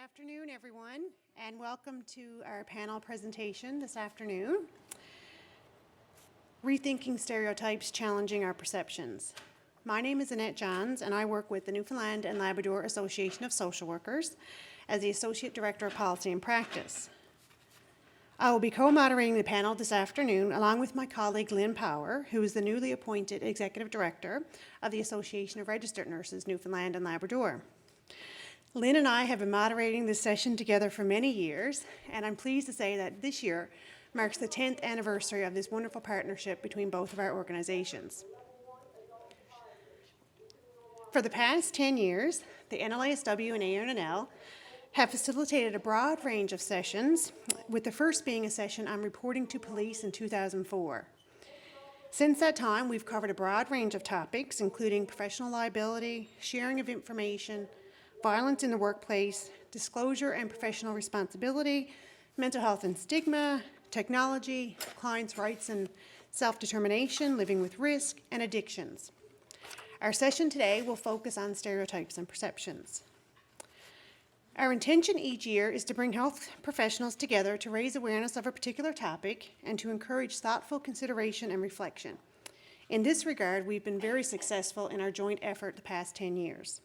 afternoon, everyone, and welcome to our panel presentation this afternoon, Rethinking Stereotypes, Challenging Our Perceptions. My name is Annette Johns, and I work with the Newfoundland and Labrador Association of Social Workers as the Associate Director of Policy and Practice. I will be co-moderating the panel this afternoon along with my colleague Lynn Power, who is the newly appointed Executive Director of the Association of Registered Nurses, Newfoundland and Labrador. Lynn and I have been moderating this session together for many years, and I'm pleased to say that this year marks the 10th anniversary of this wonderful partnership between both of our organizations. For the past 10 years, the NLASW and ARNL have facilitated a broad range of sessions, with the first being a session on reporting to police in 2004. Since that time, we've covered a broad range of topics, including professional liability, sharing of information, violence in the workplace, disclosure and professional responsibility, mental health and stigma, technology, clients' rights and self-determination, living with risk, and addictions. Our session today will focus on stereotypes and perceptions. Our intention each year is to bring health professionals together to raise awareness of a particular topic and to encourage thoughtful consideration and reflection. In this regard, we've been very successful in our joint effort the past 10 years.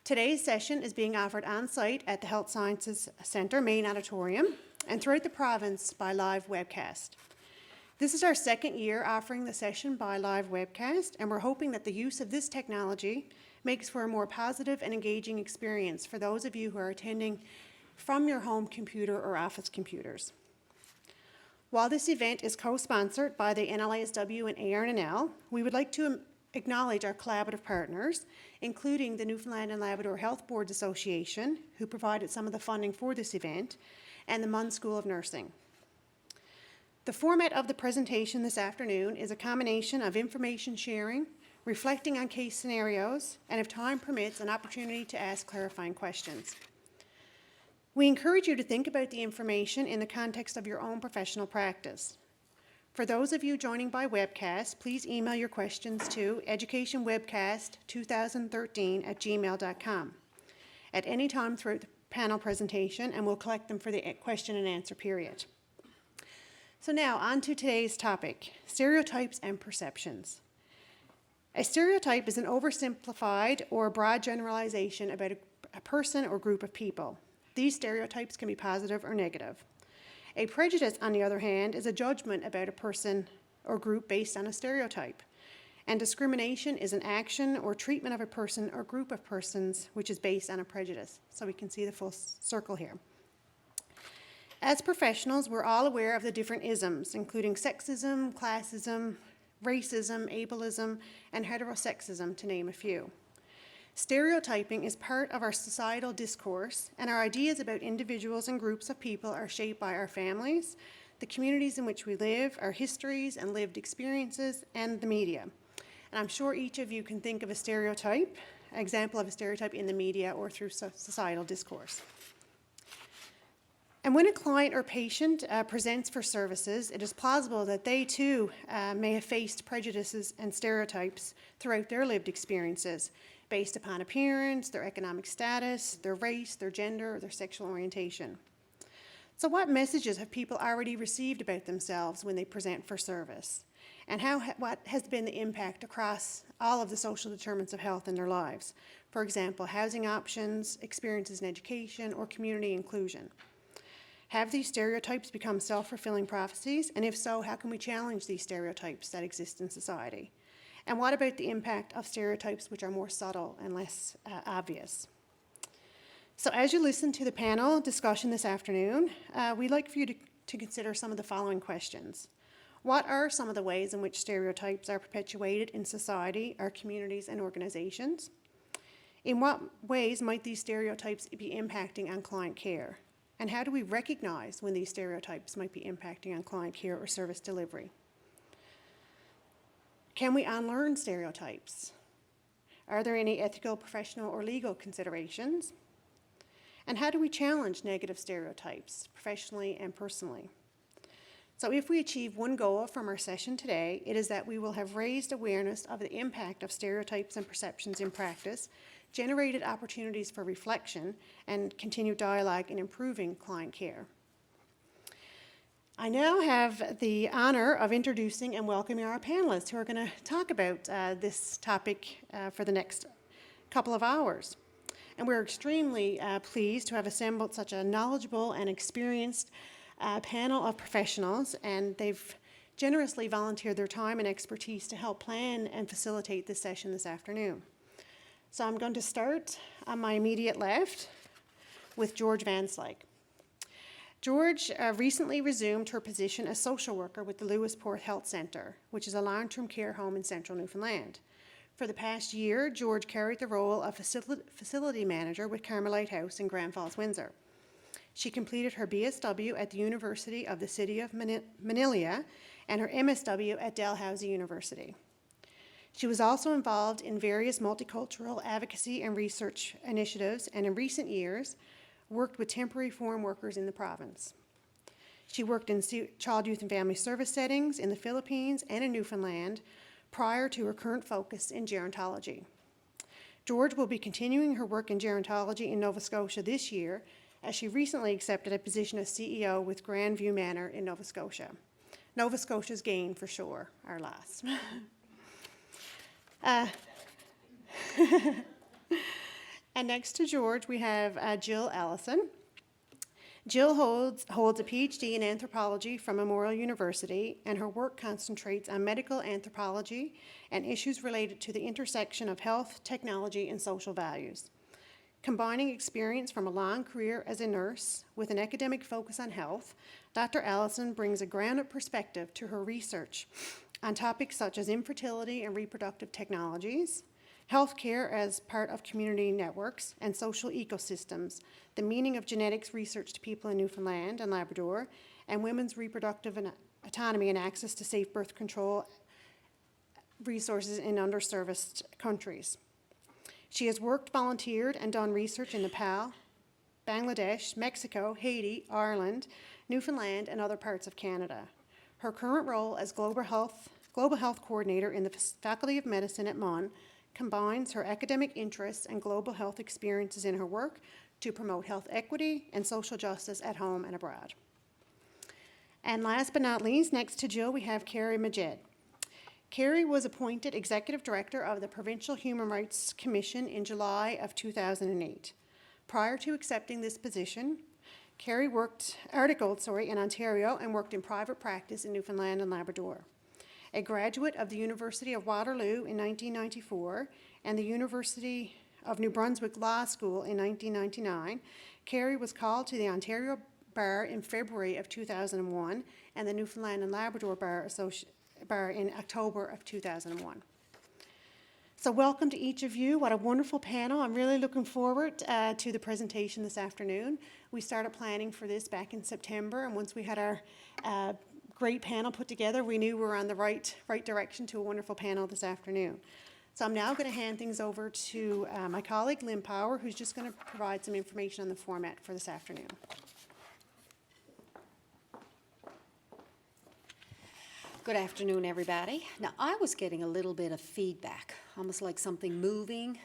Today's session is being offered on-site at the Health Sciences Centre main auditorium and throughout the province by live webcast. This is our second year offering the session by live webcast, and we're hoping that the use of this technology makes for a more positive and engaging experience for those of you who are attending from your home computer or office computers. While this event is co-sponsored by the NLASW and ARNL, we would like to acknowledge our collaborative partners, including the Newfoundland and Labrador Health Boards Association, who provided some of the funding for this event, and the Munn School of Nursing. The format of the presentation this afternoon is a combination of information sharing, reflecting on case scenarios, and if time permits, an opportunity to ask clarifying questions. We encourage you to think about the information in the context of your own professional practice. For those of you joining by webcast, please email your questions to educationwebcast2013@gmail.com at any time throughout the panel presentation, and we'll collect them for the question and answer period. So now, on to today's topic, stereotypes and perceptions. A stereotype is an oversimplified or broad generalization about a person or group of people. These stereotypes can be positive or negative. A prejudice, on the other hand, is a judgment about a person or group based on a stereotype. And discrimination is an action or treatment of a person or group of persons which is based on a prejudice. So we can see the full circle here. As professionals, we're all aware of the different isms, including sexism, classism, racism, ableism, and heterosexism, to name a few. Stereotyping is part of our societal discourse, and our ideas about individuals and groups of people are shaped by our families, the communities in which we live, our histories and lived experiences, and the media. And I'm sure each of you can think of a stereotype, an example of a stereotype in the media or through societal discourse. And when a client or patient presents for services, it is plausible that they too may have faced prejudices and stereotypes throughout their lived experiences, based upon appearance, their economic status, their race, their gender, or their sexual orientation. So what messages have people already received about themselves when they present for service? And what has been the impact across all of the social determinants of health in their lives? For example, housing options, experiences in education, or community inclusion. Have these stereotypes become self-fulfilling prophecies? And if so, how can we challenge these stereotypes that exist in society? And what about the impact of stereotypes which are more subtle and less obvious? So as you listen to the panel discussion this afternoon, we'd like for you to consider some of the following questions. What are some of the ways in which stereotypes are perpetuated in society, our communities, and organizations? In what ways might these stereotypes be impacting on client care? And how do we recognize when these stereotypes might be impacting on client care or service delivery? Can we unlearn stereotypes? Are there any ethical, professional, or legal considerations? And how do we challenge negative stereotypes, professionally and personally? So if we achieve one goal from our session today, it is that we will have raised awareness of the impact of stereotypes and perceptions in practice, generated opportunities for reflection, and continued dialogue in improving client care. I now have the honor of introducing and welcoming our panelists who are going to talk about this topic for the next couple of hours. And we're extremely pleased to have assembled such a knowledgeable and experienced panel of professionals, and they've generously volunteered their time and expertise to help plan and facilitate this session this afternoon. So I'm going to start on my immediate left with George Van Slyke. George recently resumed her position as social worker with the Lewisporth Health Centre, which is a long-term care home in central Newfoundland. For the past year, George carried the role of facility manager with Carmelite House in Grand Falls, Windsor. She completed her BSW at the University of the City of Manila and her MSW at Dalhousie University. She was also involved in various multicultural advocacy and research initiatives, and in recent years, worked with temporary foreign workers in the province. She worked in child, youth, and family service settings in the Philippines and in Newfoundland prior to her current focus in gerontology. George will be continuing her work in gerontology in Nova Scotia this year, as she recently accepted a position as CEO with Grandview Manor in Nova Scotia. Nova Scotia's gain, for sure, our last. And next to George, we have Jill Allison. Jill holds a PhD in anthropology from Memorial University, and her work concentrates on medical anthropology and issues related to the intersection of health, technology, and social values. Combining experience from a long career as a nurse with an academic focus on health, Dr. Allison brings a grounded perspective to her research on topics such as infertility and reproductive technologies, healthcare as part of community networks and social ecosystems, the meaning of genetics research to people in Newfoundland and Labrador, and women's reproductive autonomy and access to safe birth control resources in underserviced countries. She has worked, volunteered, and done research in Nepal, Bangladesh, Mexico, Haiti, Ireland, Newfoundland, and other parts of Canada. Her current role as Global Health Coordinator in the Faculty of Medicine at MUN combines her academic interests and global health experiences in her work to promote health equity and social justice at home and abroad. And last but not least, next to Jill, we have Carrie Majed. Carrie was appointed Executive Director of the Provincial Human Rights Commission in July of 2008. Prior to accepting this position, Carrie articled in Ontario and worked in private practice in Newfoundland and Labrador. A graduate of the University of Waterloo in 1994 and the University of New Brunswick Law School in 1999, Carrie was called to the Ontario Bar in February of 2001 and the Newfoundland and Labrador Bar in October of 2001. So welcome to each of you. What a wonderful panel. I'm really looking forward to the presentation this afternoon. We started planning for this back in September, and once we had our great panel put together, we knew we were on the right direction to a wonderful panel this afternoon. So I'm now going to hand things over to my colleague, Lynn Power, who's just going to provide some information on the format for this afternoon. Good afternoon, everybody. Now, I was getting a little bit of feedback, almost like something moving.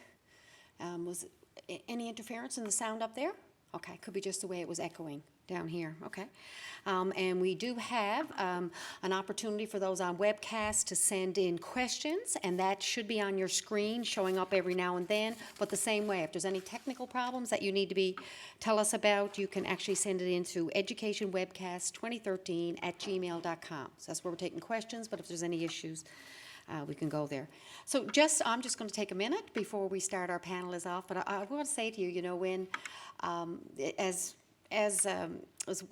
Was any interference in the sound up there? Okay, could be just the way it was echoing down here. Okay. And we do have an opportunity for those on webcast to send in questions, and that should be on your screen, showing up every now and then. But the same way, if there's any technical problems that you need to tell us about, you can actually send it into educationwebcast2013@gmail.com. So that's where we're taking questions, but if there's any issues, we can go there. So I'm just going to take a minute before we start our panelists off, but I want to say to you, when as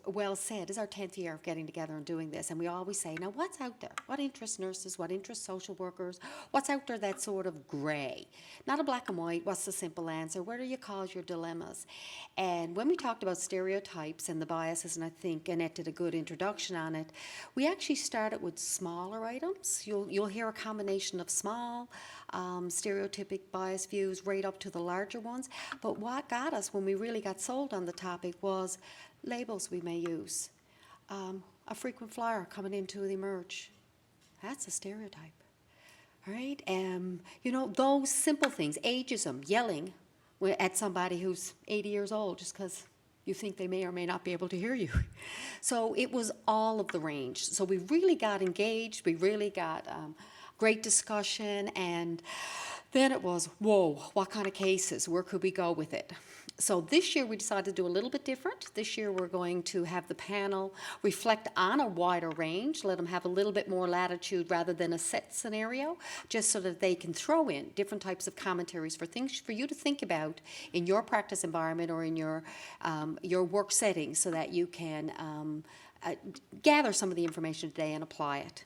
well said, is our 10th year of getting together and doing this, and we always say, now what's out there? What interests nurses? What interests social workers? What's out there that's sort of gray? Not a black and white, what's the simple answer? Where do you cause your dilemmas? And when we talked about stereotypes and the biases, and I think Annette did a good introduction on it, we actually started with smaller items. You'll hear a combination of small, stereotypic bias views right up to the larger ones. But what got us when we really got sold on the topic was labels we may use. a frequent flyer coming into the merge. That's a stereotype. All right? You know, those simple things, ageism, yelling at somebody who's 80 years old just because you think they may or may not be able to hear you. So it was all of the range. So we really got engaged. We really got great discussion. And then it was, whoa, what kind of cases? Where could we go with it? So this year we decided to do a little bit different. This year we're going to have the panel reflect on a wider range, let them have a little bit more latitude rather than a set scenario, just so that they can throw in different types of commentaries for things for you to think about in your practice environment or in your work setting, so that you can gather some of the information today and apply it.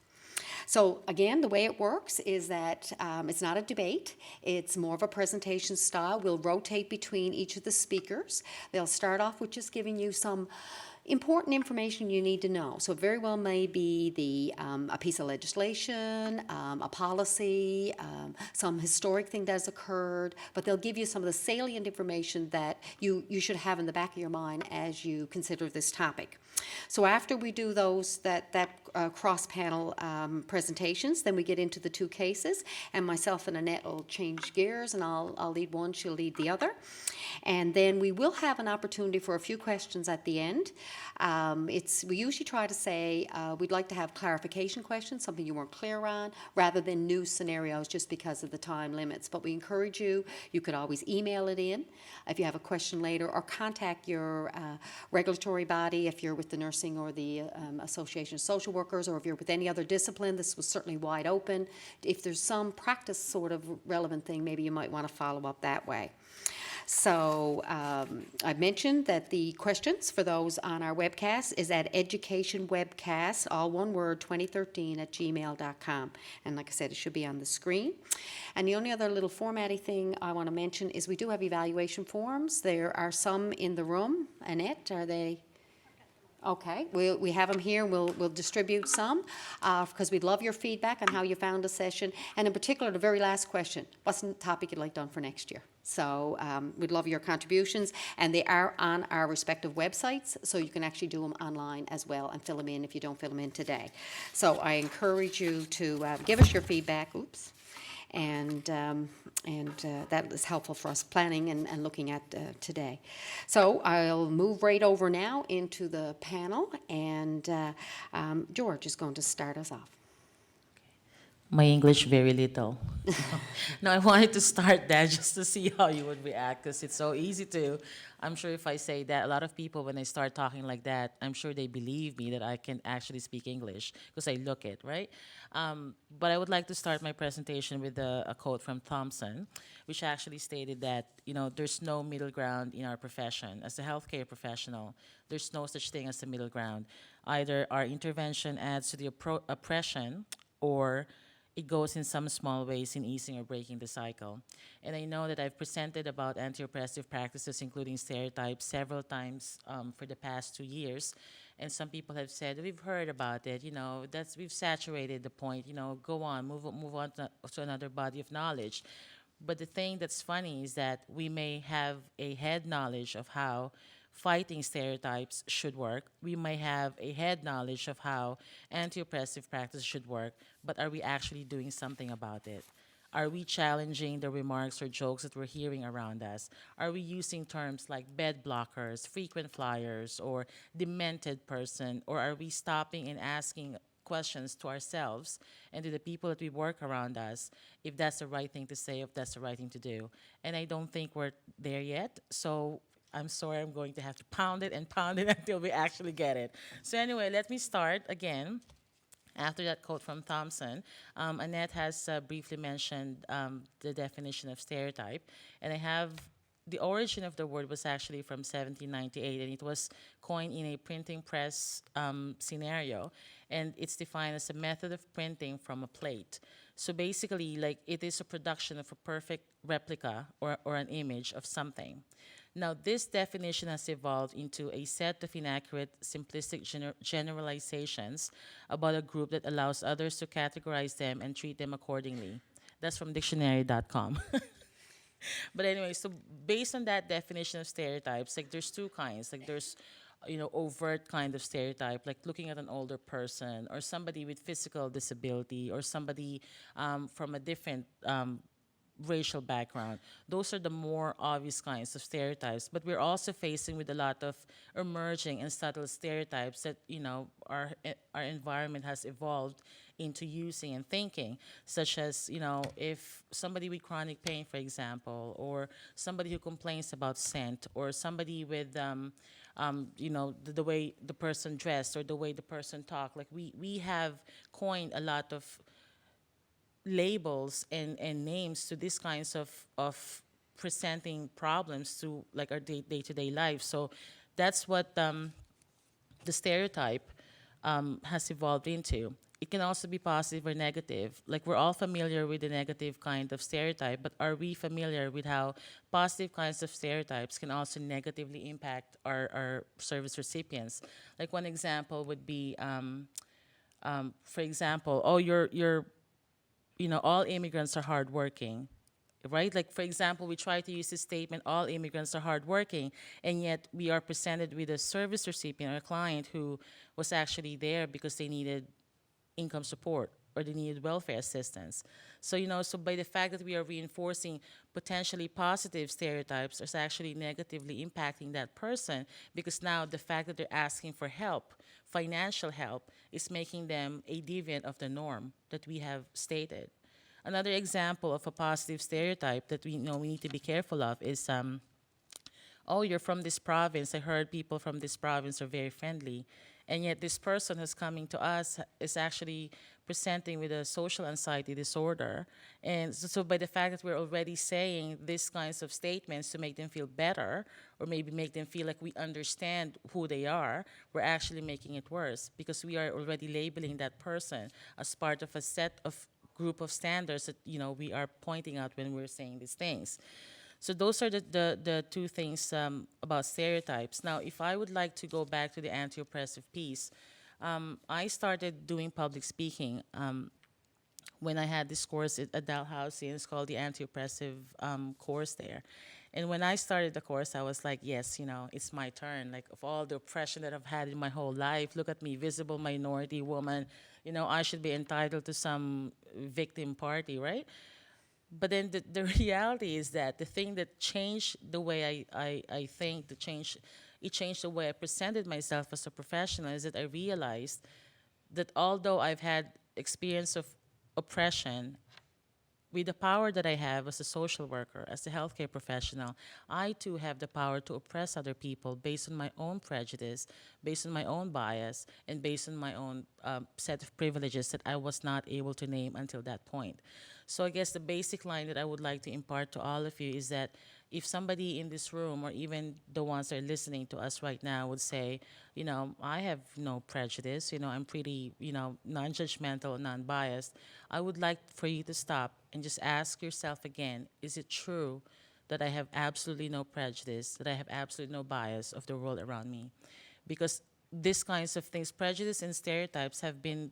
So again, the way it works is that it's not a debate. It's more of a presentation style. We'll rotate between each of the speakers. They'll start off with just giving you some important information you need to know. So it very well may be a piece of legislation, a policy, some historic thing that has occurred, but they'll give you some of the salient information that you should have in the back of your mind as you consider this topic. So after we do that cross-panel presentations, then we get into the two cases, and myself and Annette will change gears, and I'll lead one, she'll lead the other. And then we will have an opportunity for a few questions at the end. We usually try to say we'd like to have clarification questions, something you weren't clear on, rather than new scenarios just because of the time limits. But we encourage you could always email it in if you have a question later, or contact your regulatory body if you're with the nursing or the Association of Social Workers, or if you're with any other discipline. This was certainly wide open. If there's some practice sort of relevant thing, maybe you might want to follow up that way. So I mentioned that the questions for those on our webcast is at educationwebcast, all one word, 2013 @gmail.com. And like I said, it should be on the screen. And the only other little formatting thing I want to mention is we do have evaluation forms. There are some in the room. Annette, are they? Okay, we have them here, and we'll distribute some, because we'd love your feedback on how you found the session, and in particular, the very last question, what's the topic you'd like done for next year? So we'd love your contributions, and they are on our respective websites, so you can actually do them online as well and fill them in if you don't fill them in today. So I encourage you to give us your feedback, and that is helpful for us planning and looking at today. So I'll move right over now into the panel, and George is going to start us off. My English very little. No, I wanted to start that just to see how you would react, because it's so easy to. I'm sure if I say that, a lot of people, when I start talking like that, I'm sure they believe me that I can actually speak English because I look it, right? But I would like to start my presentation with a quote from Thompson, which actually stated that, there's no middle ground in our profession. As a healthcare professional, there's no such thing as a middle ground. Either our intervention adds to the oppression, or it goes in some small ways in easing or breaking the cycle. And I know that I've presented about anti-oppressive practices, including stereotypes, several times for the past 2 years. And some people have said, we've heard about it, we've saturated the point, go on, move on to another body of knowledge. But the thing that's funny is that we may have a head knowledge of how fighting stereotypes should work. We may have a head knowledge of how anti-oppressive practice should work, but are we actually doing something about it? Are we challenging the remarks or jokes that we're hearing around us? Are we using terms like bed blockers, frequent flyers, or demented person? Or are we stopping and asking questions to ourselves and to the people that we work around us, if that's the right thing to say, if that's the right thing to do? And I don't think we're there yet, so I'm sorry, I'm going to have to pound it until we actually get it. So anyway, let me start again. After that quote from Thompson, Annette has briefly mentioned the definition of stereotype, and I have the origin of the word was actually from 1798, and it was coined in a printing press scenario, and it's defined as a method of printing from a plate. So basically, it is a production of a perfect replica or an image of something. Now, this definition has evolved into a set of inaccurate, simplistic generalizations about a group that allows others to categorize them and treat them accordingly. That's from dictionary.com. But anyway, so based on that definition of stereotypes, there's two kinds. There's overt kind of stereotype, like looking at an older person or somebody with physical disability or somebody from a different racial background. Those are the more obvious kinds of stereotypes. But we're also facing with a lot of emerging and subtle stereotypes that our environment has evolved into using and thinking, such as if somebody with chronic pain, for example, or somebody who complains about scent, or somebody with the way the person dressed or the way the person talked. Like we have coined a lot of labels and names to these kinds of presenting problems to like our day-to-day life. So that's what the stereotype has evolved into. It can also be positive or negative. Like we're all familiar with the negative kind of stereotype, but are we familiar with how positive kinds of stereotypes can also negatively impact our service recipients? Like one example would be, for example, oh, you're all immigrants are hardworking, right? Like, for example, we try to use this statement, all immigrants are hardworking, and yet we are presented with a service recipient or a client who was actually there because they needed income support or they needed welfare assistance. So, so by the fact that we are reinforcing potentially positive stereotypes, it's actually negatively impacting that person because now the fact that they're asking for help, financial help, is making them a deviant of the norm that we have stated. Another example of a positive stereotype that we know we need to be careful of is oh, you're from this province. I heard people from this province are very friendly. And yet this person who's coming to us is actually presenting with a social anxiety disorder. And so by the fact that we're already saying these kinds of statements to make them feel better or maybe make them feel like we understand who they are, we're actually making it worse because we are already labeling that person as part of a set of group of standards that we are pointing out when we're saying these things. So those are the two things about stereotypes. Now, if I would like to go back to the anti-oppressive piece, I started doing public speaking when I had this course at Dalhousie, and it's called the anti-oppressive course there. And when I started the course, I was like, yes, it's my turn. Like, of all the oppression that I've had in my whole life, look at me, visible minority woman, I should be entitled to some victim party, right? But then the reality is that the thing that changed the way I think, it changed the way I presented myself as a professional is that I realized that although I've had experience of oppression, with the power that I have as a social worker, as a healthcare professional, I too have the power to oppress other people based on my own prejudice, based on my own bias, and based on my own set of privileges that I was not able to name until that point. So I guess the basic line that I would like to impart to all of you is that if somebody in this room or even the ones that are listening to us right now would say, I have no prejudice, I'm pretty, non-judgmental, non-biased, I would like for you to stop and just ask yourself again, is it true that I have absolutely no prejudice, that I have absolutely no bias of the world around me? Because these kinds of things, prejudice and stereotypes have been,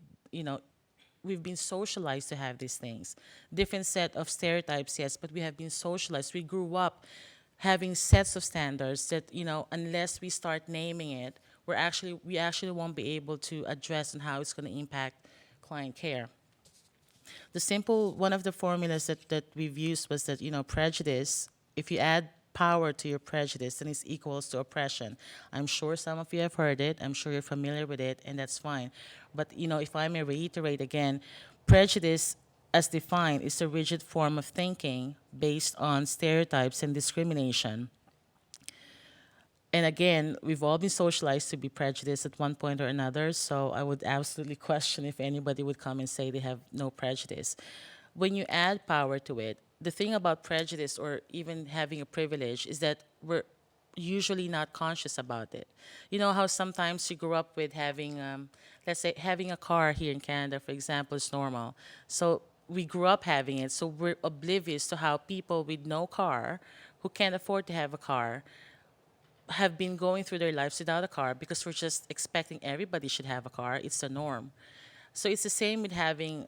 we've been socialized to have these things. Different set of stereotypes, yes, but we have been socialized. We grew up having sets of standards that, unless we start naming it, we actually won't be able to address and how it's going to impact client care. One of the formulas that we've used was that, prejudice, if you add power to your prejudice, then it's equals to oppression. I'm sure some of you have heard it. I'm sure you're familiar with it, and that's fine. But, if I may reiterate again, prejudice, as defined, is a rigid form of thinking based on stereotypes and discrimination. And again, we've all been socialized to be prejudiced at one point or another, so I would absolutely question if anybody would come and say they have no prejudice. When you add power to it, the thing about prejudice or even having a privilege is that we're usually not conscious about it. You know how sometimes you grew up with having, let's say, having a car here in Canada, for example, is normal. So we grew up having it, so we're oblivious to how people with no car, who can't afford to have a car, have been going through their lives without a car because we're just expecting everybody should have a car. It's the norm. So it's the same with having,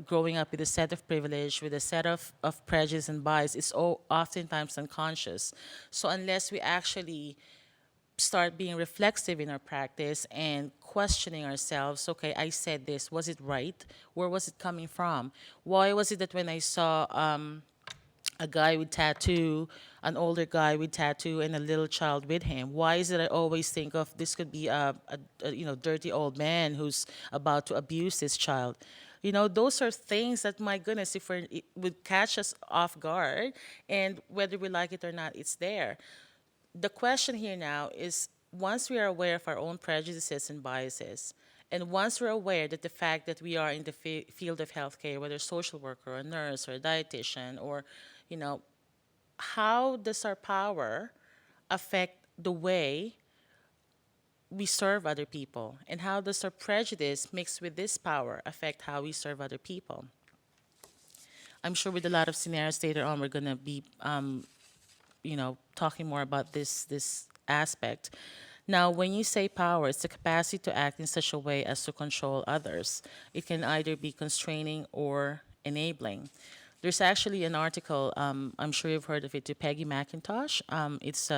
growing up with a set of privilege, with a set of prejudice and bias. It's all oftentimes unconscious. So unless we actually start being reflexive in our practice and questioning ourselves. Okay, I said this. Was it right? Where was it coming from? Why was it that when I saw a guy with tattoo, an older guy with tattoo, and a little child with him? Why is it I always think of this could be a dirty old man who's about to abuse this child? Those are things that, my goodness, if it would catch us off guard, and whether we like it or not, it's there. The question here now is, once we are aware of our own prejudices and biases, and once we're aware that the fact that we are in the field of healthcare, whether social worker or a nurse or a dietitian, or, you know, how does our power affect the way we serve other people? And how does our prejudice mixed with this power affect how we serve other people? I'm sure with a lot of scenarios later on, we're going to be talking more about this aspect. Now, when you say power, it's the capacity to act in such a way as to control others. It can either be constraining or enabling. There's actually an article, I'm sure you've heard of it, to Peggy McIntosh. It's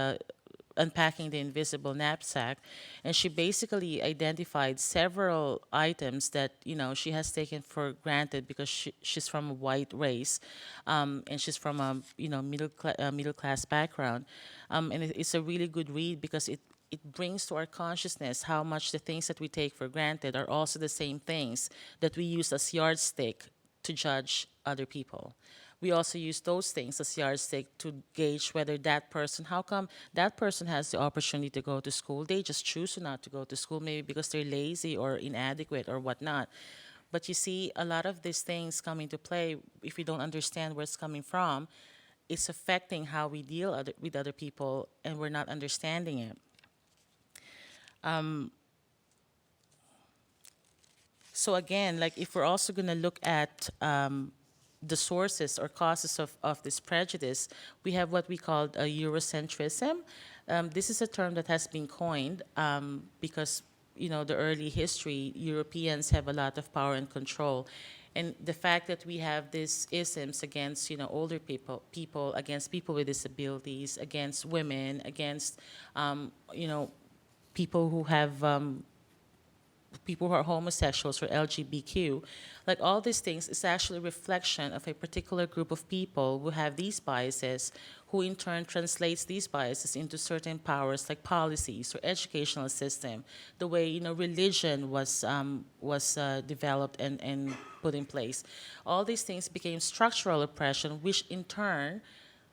Unpacking the Invisible Knapsack, and she basically identified several items that she has taken for granted because she's from a white race, and she's from a middle class background, and it's a really good read because it brings to our consciousness how much the things that we take for granted are also the same things that we use as yardstick to judge other people. We also use those things as yardstick to gauge whether that person, how come that person has the opportunity to go to school, they just choose not to go to school, maybe because they're lazy or inadequate or whatnot. But you see, a lot of these things come into play if we don't understand where it's coming from. It's affecting how we deal with other people, and we're not understanding it. So again, like if we're also going to look at the sources or causes of this prejudice, we have what we call Eurocentrism. This is a term that has been coined because, the early history, Europeans have a lot of power and control. And the fact that we have these isms against, older people, against people with disabilities, against women, against, people who have people who are homosexuals or LGBTQ, like all these things is actually a reflection of a particular group of people who have these biases, who in turn translates these biases into certain powers like policies or educational system, the way religion was developed and put in place. All these things became structural oppression, which in turn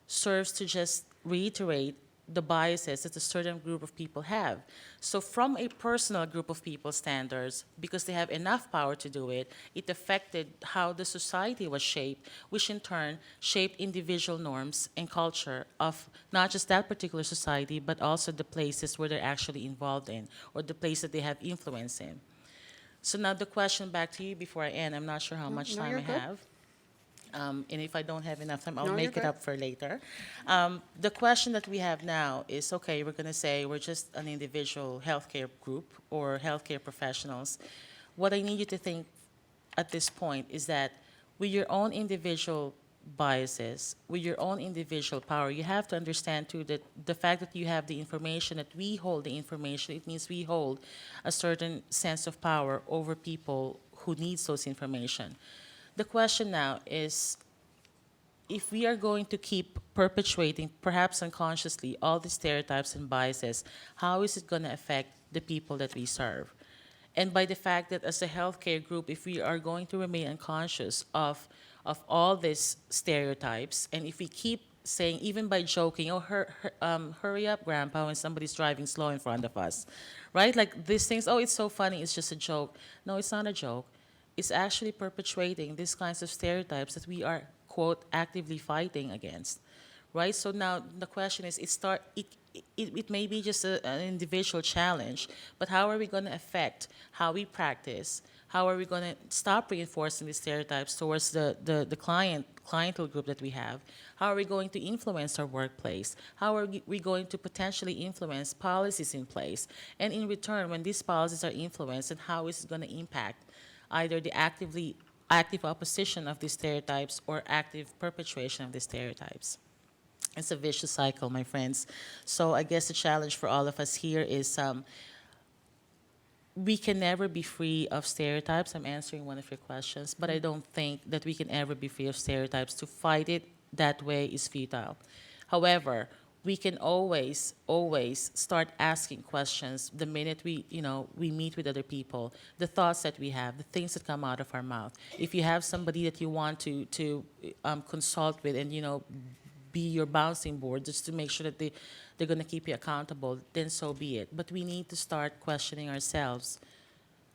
serves to just reiterate the biases that a certain group of people have. So from a personal group of people standards, because they have enough power to do it, it affected how the society was shaped, which in turn shaped individual norms and culture of not just that particular society, but also the places where they're actually involved in, or the place that they have influence in. So now the question back to you before I end, I'm not sure how much no, time you're I good. have. And if I don't have enough time, I'll No, you're make it good. up for later. The question that we have now is, okay, we're going to say we're just an individual healthcare group or healthcare professionals. What I need you to think at this point is that with your own individual biases, with your own individual power, you have to understand too that the fact that you have the information, that we hold the information, it means we hold a certain sense of power over people who needs those information. The question now is, if we are going to keep perpetuating, perhaps unconsciously, all the stereotypes and biases, how is it going to affect the people that we serve? And by the fact that as a healthcare group, if we are going to remain unconscious of all these stereotypes, and if we keep saying, even by joking, oh, hurry up, Grandpa, when somebody's driving slow in front of us, right? Like these things, oh, it's so funny, it's just a joke. No, it's not a joke. It's actually perpetuating these kinds of stereotypes that we are, quote, actively fighting against, right? So now the question is, it may be just an individual challenge, but how are we going to affect how we practice? How are we going to stop reinforcing these stereotypes towards the clientele group that we have? How are we going to influence our workplace? How are we going to potentially influence policies in place? And in return, when these policies are influenced, and how is it going to impact either the active opposition of these stereotypes or active perpetuation of these stereotypes? It's a vicious cycle, my friends. So I guess the challenge for all of us here is we can never be free of stereotypes. I'm answering one of your questions, but I don't think that we can ever be free of stereotypes. To fight it that way is futile. However, we can always start asking questions the minute we meet with other people, the thoughts that we have, the things that come out of our mouth. If you have somebody that you want to consult with and, be your bouncing board just to make sure that they're going to keep you accountable, then so be it. But we need to start questioning ourselves.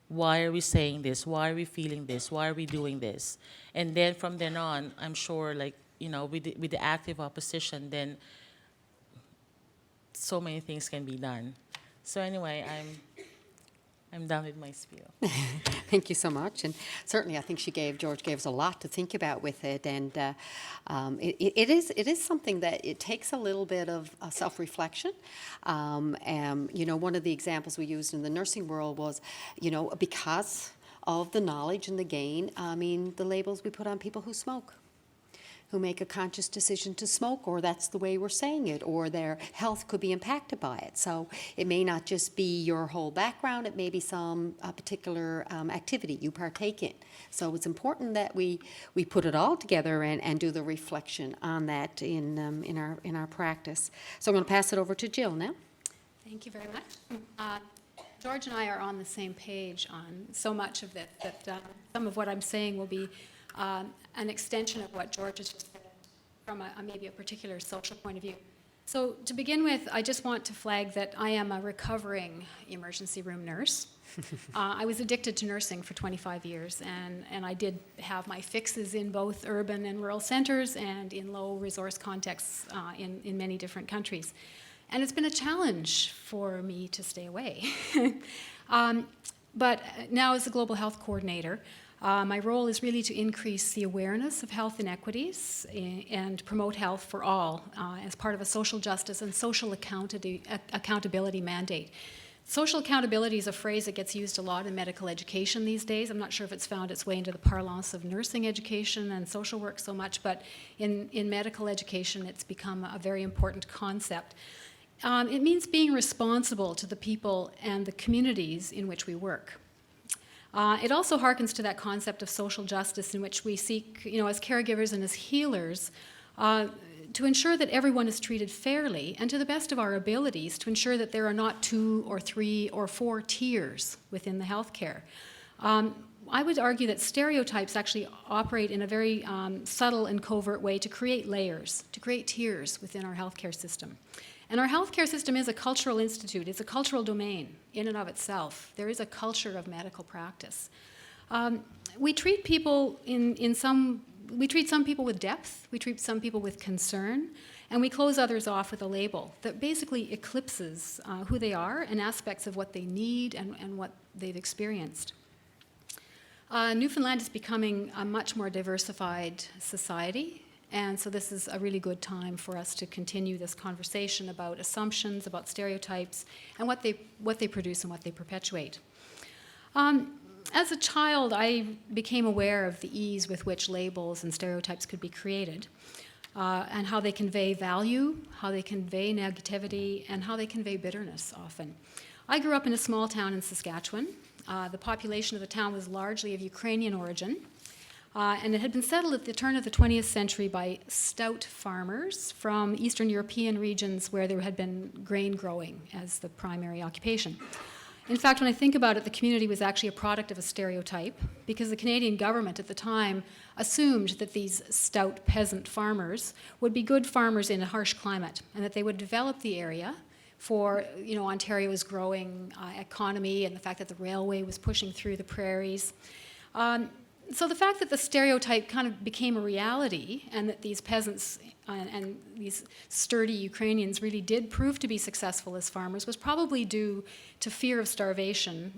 Why are we saying this? Why are we feeling this? Why are we doing this? And then from then on, I'm sure, with the active opposition, then so many things can be done. So anyway, I'm done with my spiel. Thank you so much. And certainly, I think George gave us a lot to think about with it. And it is something that it takes a little bit of self-reflection. One of the examples we used in the nursing world was, because of the knowledge and the gain, the labels we put on people who smoke, who make a conscious decision to smoke, or that's the way we're saying it, or their health could be impacted by it. So it may not just be your whole background, it may be some particular activity you partake in. So it's important that we put it all together and do the reflection on that in our practice. So I'm going to pass it over to Jill now. Thank you very much. George and I are on the same page on so much of it that some of what I'm saying will be an extension of what George has just said from maybe a particular social point of view. So to begin with, I just want to flag that I am a recovering emergency room nurse. I was addicted to nursing for 25 years, and I did have my fixes in both urban and rural centers and in low resource contexts in many different countries. And it's been a challenge for me to stay away. But now as a global health coordinator, my role is really to increase the awareness of health inequities and promote health for all as part of a social justice and social accountability mandate. Social accountability is a phrase that gets used a lot in medical education these days. I'm not sure if it's found its way into the parlance of nursing education and social work so much, but in medical education it's become a very important concept. It means being responsible to the people and the communities in which we work. It also harkens to that concept of social justice in which we seek, as caregivers and as healers, to ensure that everyone is treated fairly and to the best of our abilities to ensure that there are not 2 or 3 or 4 tiers within the healthcare. I would argue that stereotypes actually operate in a very subtle and covert way to create layers, to create tiers within our healthcare system. And our healthcare system is a cultural institute. It's a cultural domain in and of itself. There is a culture of medical practice. We treat people we treat some people with depth, we treat some people with concern, and we close others off with a label that basically eclipses who they are and aspects of what they need and what they've experienced. Newfoundland is becoming a much more diversified society. And so this is a really good time for us to continue this conversation about assumptions, about stereotypes, and what they produce and what they perpetuate. As a child, I became aware of the ease with which labels and stereotypes could be created, and how they convey value, how they convey negativity, and how they convey bitterness often. I grew up in a small town in Saskatchewan. The population of the town was largely of Ukrainian origin. And it had been settled at the turn of the 20th century by stout farmers from Eastern European regions where there had been grain growing as the primary occupation. In fact, when I think about it, the community was actually a product of a stereotype because the Canadian government at the time assumed that these stout peasant farmers would be good farmers in a harsh climate and that they would develop the area for Ontario's growing economy and the fact that the railway was pushing through the prairies. So the fact that the stereotype kind of became a reality and that these peasants and these sturdy Ukrainians really did prove to be successful as farmers was probably due to fear of starvation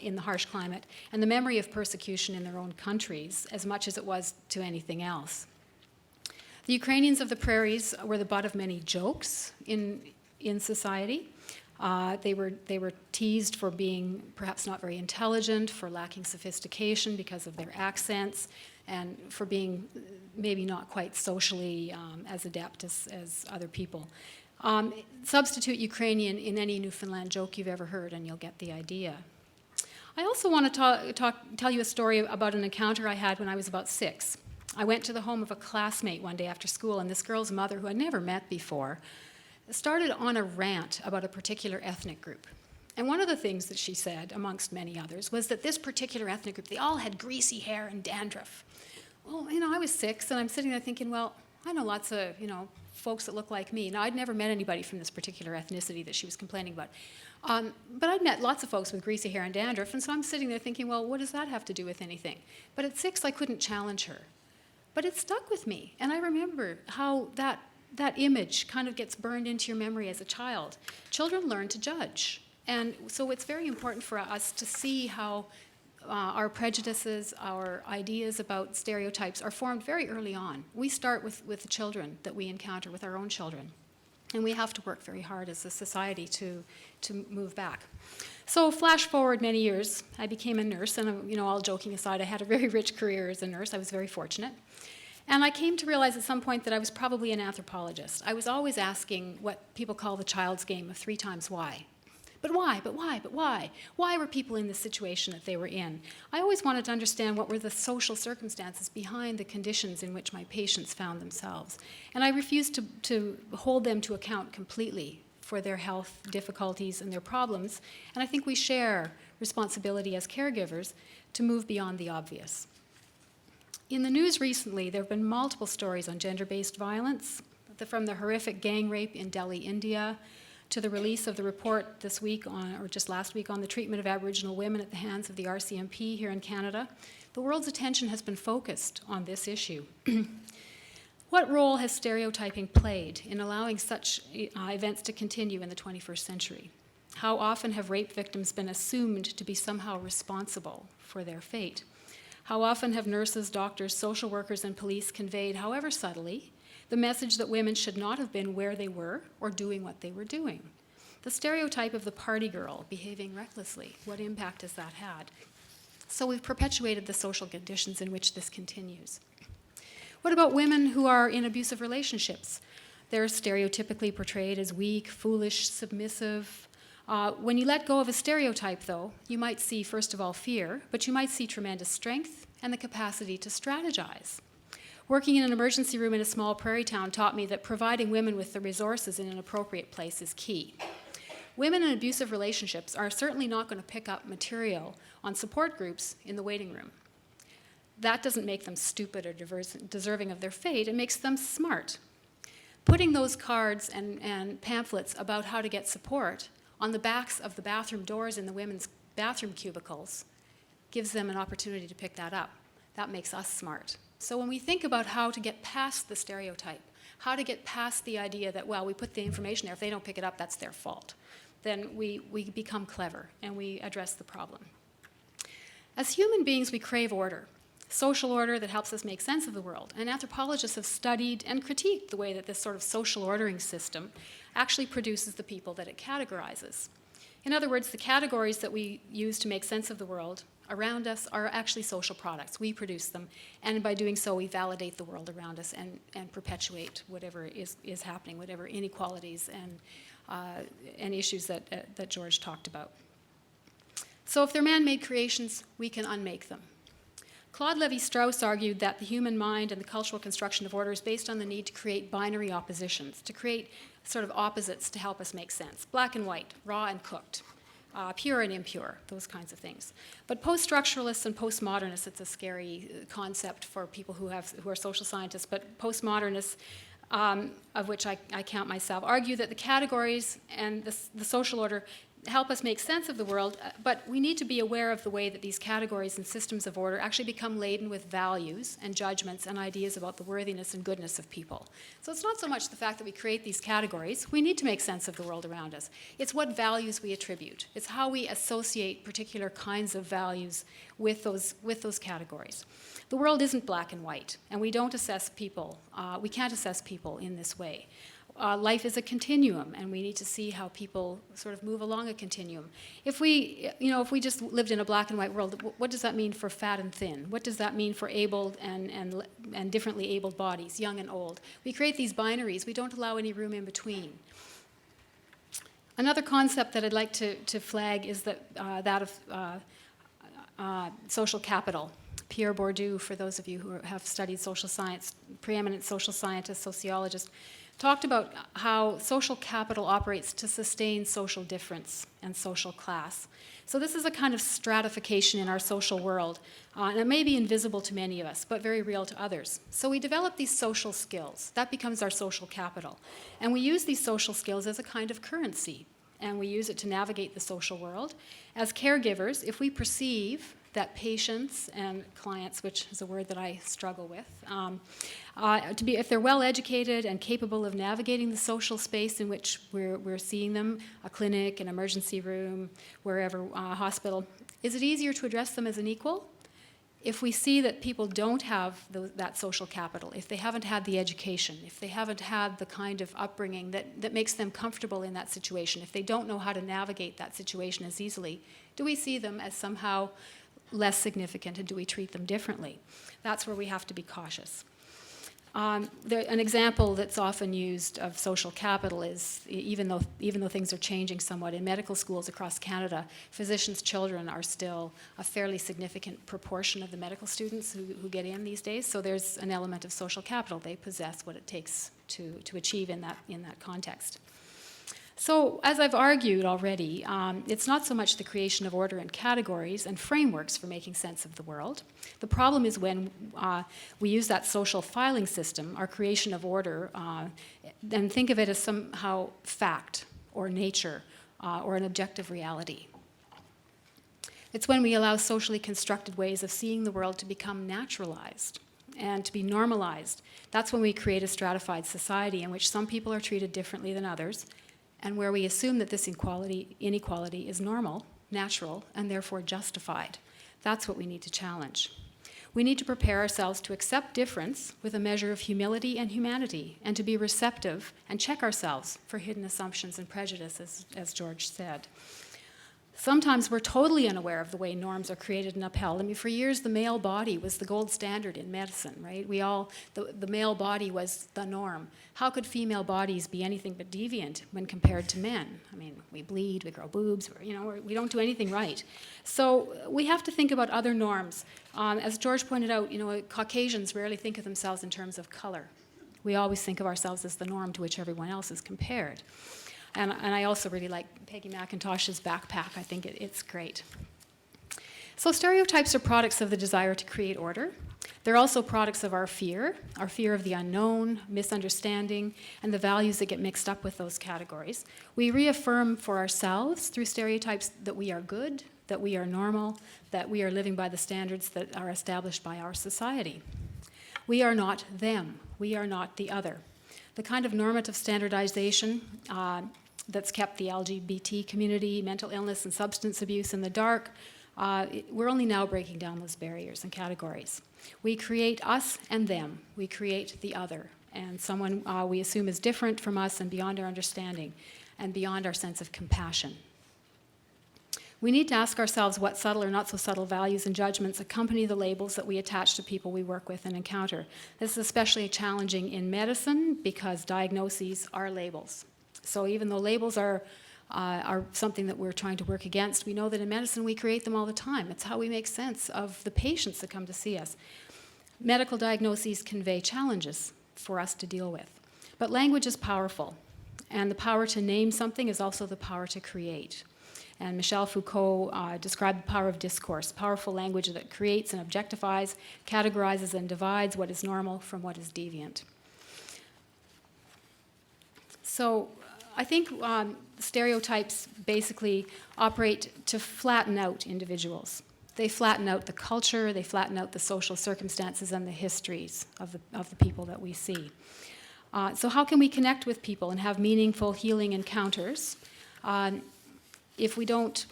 in the harsh climate and the memory of persecution in their own countries as much as it was to anything else. The Ukrainians of the prairies were the butt of many jokes in society. They were teased for being perhaps not very intelligent, for lacking sophistication because of their accents. and for being maybe not quite socially as adept as other people. Substitute Ukrainian in any Newfoundland joke you've ever heard and you'll get the idea. I also want to tell you a story about an encounter I had when I was about 6. I went to the home of a classmate one day after school, and this girl's mother, who I'd never met before, started on a rant about a particular ethnic group. And one of the things that she said, amongst many others, was that this particular ethnic group, they all had greasy hair and dandruff. Well, I was 6, and I'm sitting there thinking, well, I know lots of, folks that look like me. Now, I'd never met anybody from this particular ethnicity that she was complaining about. But I'd met lots of folks with greasy hair and dandruff, and so I'm sitting there thinking, well, what does that have to do with anything? But at 6, I couldn't challenge her. But it stuck with me, and I remember how that image kind of gets burned into your memory as a child. Children learn to judge, and so it's very important for us to see how our prejudices, our ideas about stereotypes are formed very early on. We start with the children that we encounter, with our own children. And we have to work very hard as a society to move back. So flash forward many years, I became a nurse, and all joking aside, I had a very rich career as a nurse. I was very fortunate. And I came to realize at some point that I was probably an anthropologist. I was always asking what people call the child's game of 3 times why. But why, but why, but why? Why were people in the situation that they were in? I always wanted to understand what were the social circumstances behind the conditions in which my patients found themselves. And I refused to hold them to account completely for their health difficulties and their problems. And I think we share responsibility as caregivers to move beyond the obvious. In the news recently, there have been multiple stories on gender-based violence, from the horrific gang rape in Delhi, India, to the release of the report this week or just last week on the treatment of Aboriginal women at the hands of the RCMP here in Canada. The world's attention has been focused on this issue. What role has stereotyping played in allowing such events to continue in the 21st century? How often have rape victims been assumed to be somehow responsible for their fate? How often have nurses, doctors, social workers, and police conveyed, however subtly, the message that women should not have been where they were or doing what they were doing? The stereotype of the party girl behaving recklessly, what impact has that had? So we've perpetuated the social conditions in which this continues. What about women who are in abusive relationships? They're stereotypically portrayed as weak, foolish, submissive. When you let go of a stereotype, though, you might see, first of all, fear, but you might see tremendous strength and the capacity to strategize. Working in an emergency room in a small prairie town taught me that providing women with the resources in an appropriate place is key. Women in abusive relationships are certainly not going to pick up material on support groups in the waiting room. That doesn't make them stupid or deserving of their fate. It makes them smart. Putting those cards and pamphlets about how to get support on the backs of the bathroom doors in the women's bathroom cubicles gives them an opportunity to pick that up. That makes us smart. So when we think about how to get past the stereotype, how to get past the idea that, well, we put the information there, if they don't pick it up, that's their fault, then we become clever and we address the problem. As human beings, we crave order, social order that helps us make sense of the world. And anthropologists have studied and critiqued the way that this sort of social ordering system actually produces the people that it categorizes. In other words, the categories that we use to make sense of the world around us are actually social products. We produce them, and by doing so, we validate the world around us and perpetuate whatever is happening, whatever inequalities and issues that George talked about. So if they're man-made creations, we can unmake them. Claude Lévi-Strauss argued that the human mind and the cultural construction of order is based on the need to create binary oppositions, to create sort of opposites to help us make sense. Black and white, raw and cooked, pure and impure, those kinds of things. But post-structuralists and postmodernists, it's a scary concept for people who are social scientists, but postmodernists, of which I count myself, argue that the categories and the social order help us make sense of the world, but we need to be aware of the way that these categories and systems of order actually become laden with values and judgments and ideas about the worthiness and goodness of people. So it's not so much the fact that we create these categories. We need to make sense of the world around us. It's what values we attribute. It's how we associate particular kinds of values with those categories. The world isn't black and white, and we don't assess people. We can't assess people in this way. life is a continuum, and we need to see how people sort of move along a continuum. If we just lived in a black and white world, what does that mean for fat and thin? What does that mean for able and differently abled bodies, young and old? We create these binaries. We don't allow any room in between. Another concept that I'd like to flag is that of social capital. Pierre Bourdieu, for those of you who have studied social science, preeminent social scientist, sociologist, talked about how social capital operates to sustain social difference and social class. So this is a kind of stratification in our social world, and it may be invisible to many of us, but very real to others. So we develop these social skills. That becomes our social capital. And we use these social skills as a kind of currency, and we use it to navigate the social world. As caregivers, if we perceive that patients and clients, which is a word that I struggle with, if they're well educated and capable of navigating the social space in which we're seeing them, a clinic, an emergency room, wherever, hospital, is it easier to address them as an equal? If we see that people don't have that social capital, if they haven't had the education, if they haven't had the kind of upbringing that makes them comfortable in that situation, if they don't know how to navigate that situation as easily, do we see them as somehow less significant, and do we treat them differently? That's where we have to be cautious. An example that's often used of social capital is, even though things are changing somewhat, in medical schools across Canada, physicians' children are still a fairly significant proportion of the medical students who get in these days. So there's an element of social capital. They possess what it takes to achieve in that context. So, as I've argued already, it's not so much the creation of order and categories and frameworks for making sense of the world. The problem is when we use that social filing system, our creation of order, and think of it as somehow fact or nature or an objective reality. It's when we allow socially constructed ways of seeing the world to become naturalized and to be normalized. That's when we create a stratified society in which some people are treated differently than others, and where we assume that this inequality is normal, natural, and therefore justified. That's what we need to challenge. We need to prepare ourselves to accept difference with a measure of humility and humanity, and to be receptive and check ourselves for hidden assumptions and prejudices, as George said. Sometimes we're totally unaware of the way norms are created and upheld. I mean, for years, the male body was the gold standard in medicine, right? The male body was the norm. How could female bodies be anything but deviant when compared to men? I mean, we bleed, we grow boobs, we don't do anything right. So we have to think about other norms. As George pointed out, Caucasians rarely think of themselves in terms of color. We always think of ourselves as the norm to which everyone else is compared. And I also really like Peggy McIntosh's backpack. I think it's great. So stereotypes are products of the desire to create order. They're also products of our fear of the unknown, misunderstanding, and the values that get mixed up with those categories. We reaffirm for ourselves through stereotypes that we are good, that we are normal, that we are living by the standards that are established by our society. We are not them. We are not the other. The kind of normative standardization that's kept the LGBT community, mental illness, and substance abuse in the dark, we're only now breaking down those barriers and categories. We create us and them. We create the other, and someone we assume is different from us and beyond our understanding and beyond our sense of compassion. We need to ask ourselves what subtle or not so subtle values and judgments accompany the labels that we attach to people we work with and encounter. This is especially challenging in medicine because diagnoses are labels. So even though labels are something that we're trying to work against, we know that in medicine we create them all the time. It's how we make sense of the patients that come to see us. Medical diagnoses convey challenges for us to deal with. But language is powerful, and the power to name something is also the power to create. And Michel Foucault described the power of discourse, powerful language that creates and objectifies, categorizes and divides what is normal from what is deviant. So I think stereotypes basically operate to flatten out individuals. They flatten out the culture, they flatten out the social circumstances and the histories of the people that we see. So how can we connect with people and have meaningful healing encounters if we don't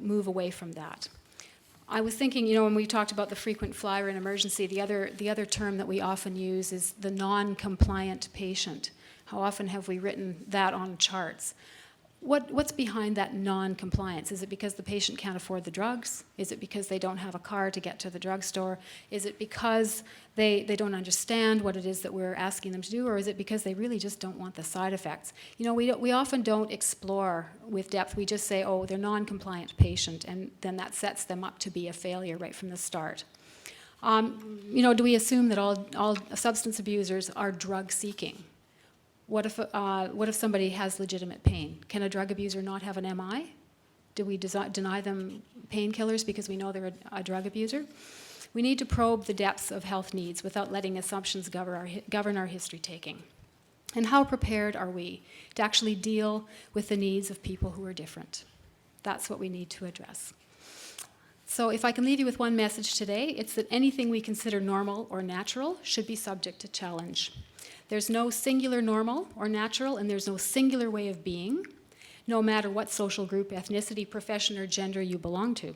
move away from that? I was thinking, when we talked about the frequent flyer in emergency, the other term that we often use is the non-compliant patient. How often have we written that on charts? What's behind that non-compliance? Is it because the patient can't afford the drugs? Is it because they don't have a car to get to the drugstore? Is it because they don't understand what it is that we're asking them to do? Or is it because they really just don't want the side effects? We often don't explore with depth. We just say, oh, they're non-compliant patient, and then that sets them up to be a failure right from the start. Do we assume that all substance abusers are drug-seeking? What if somebody has legitimate pain? Can a drug abuser not have an MI? Do we deny them painkillers because we know they're a drug abuser? We need to probe the depths of health needs without letting assumptions govern our history taking. And how prepared are we to actually deal with the needs of people who are different? That's what we need to address. So if I can leave you with one message today, it's that anything we consider normal or natural should be subject to challenge. There's no singular normal or natural, and there's no singular way of being, no matter what social group, ethnicity, profession, or gender you belong to.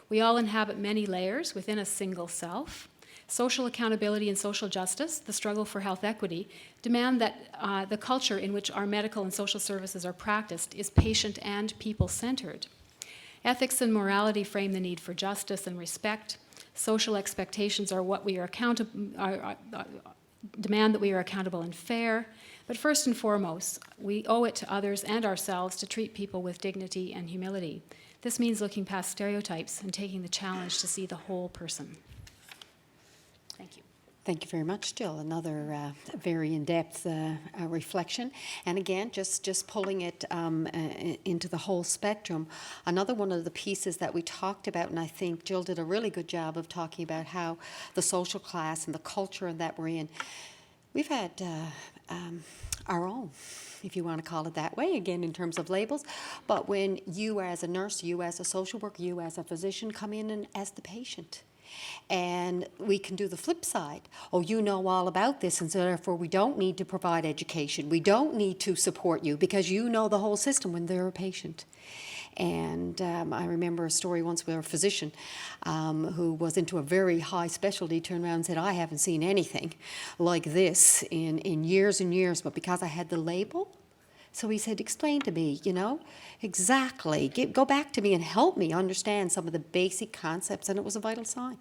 We all inhabit many layers within a single self. Social accountability and social justice, the struggle for health equity, demand that the culture in which our medical and social services are practiced is patient and people-centered. Ethics and morality frame the need for justice and respect. Social expectations are what we are demand that we are accountable and fair, but first and foremost, we owe it to others and ourselves to treat people with dignity and humility. This means looking past stereotypes and taking the challenge to see the whole person. Thank you. Thank you very much, Jill. Another very in-depth reflection. And again, just pulling it into the whole spectrum. Another one of the pieces that we talked about, and I think Jill did a really good job of talking about how the social class and the culture that we're in, we've had our own, if you want to call it that way, again, in terms of labels. But when you as a nurse, you as a social worker, you as a physician come in and as the patient, and we can do the flip side. Oh, you know all about this, and so therefore we don't need to provide education. We don't need to support you because you know the whole system when they're a patient. And I remember a story once where a physician who was into a very high specialty turned around and said, I haven't seen anything like this in years and years, but because I had the label. So he said, explain to me, exactly. Go back to me and help me understand some of the basic concepts. And it was a vital sign.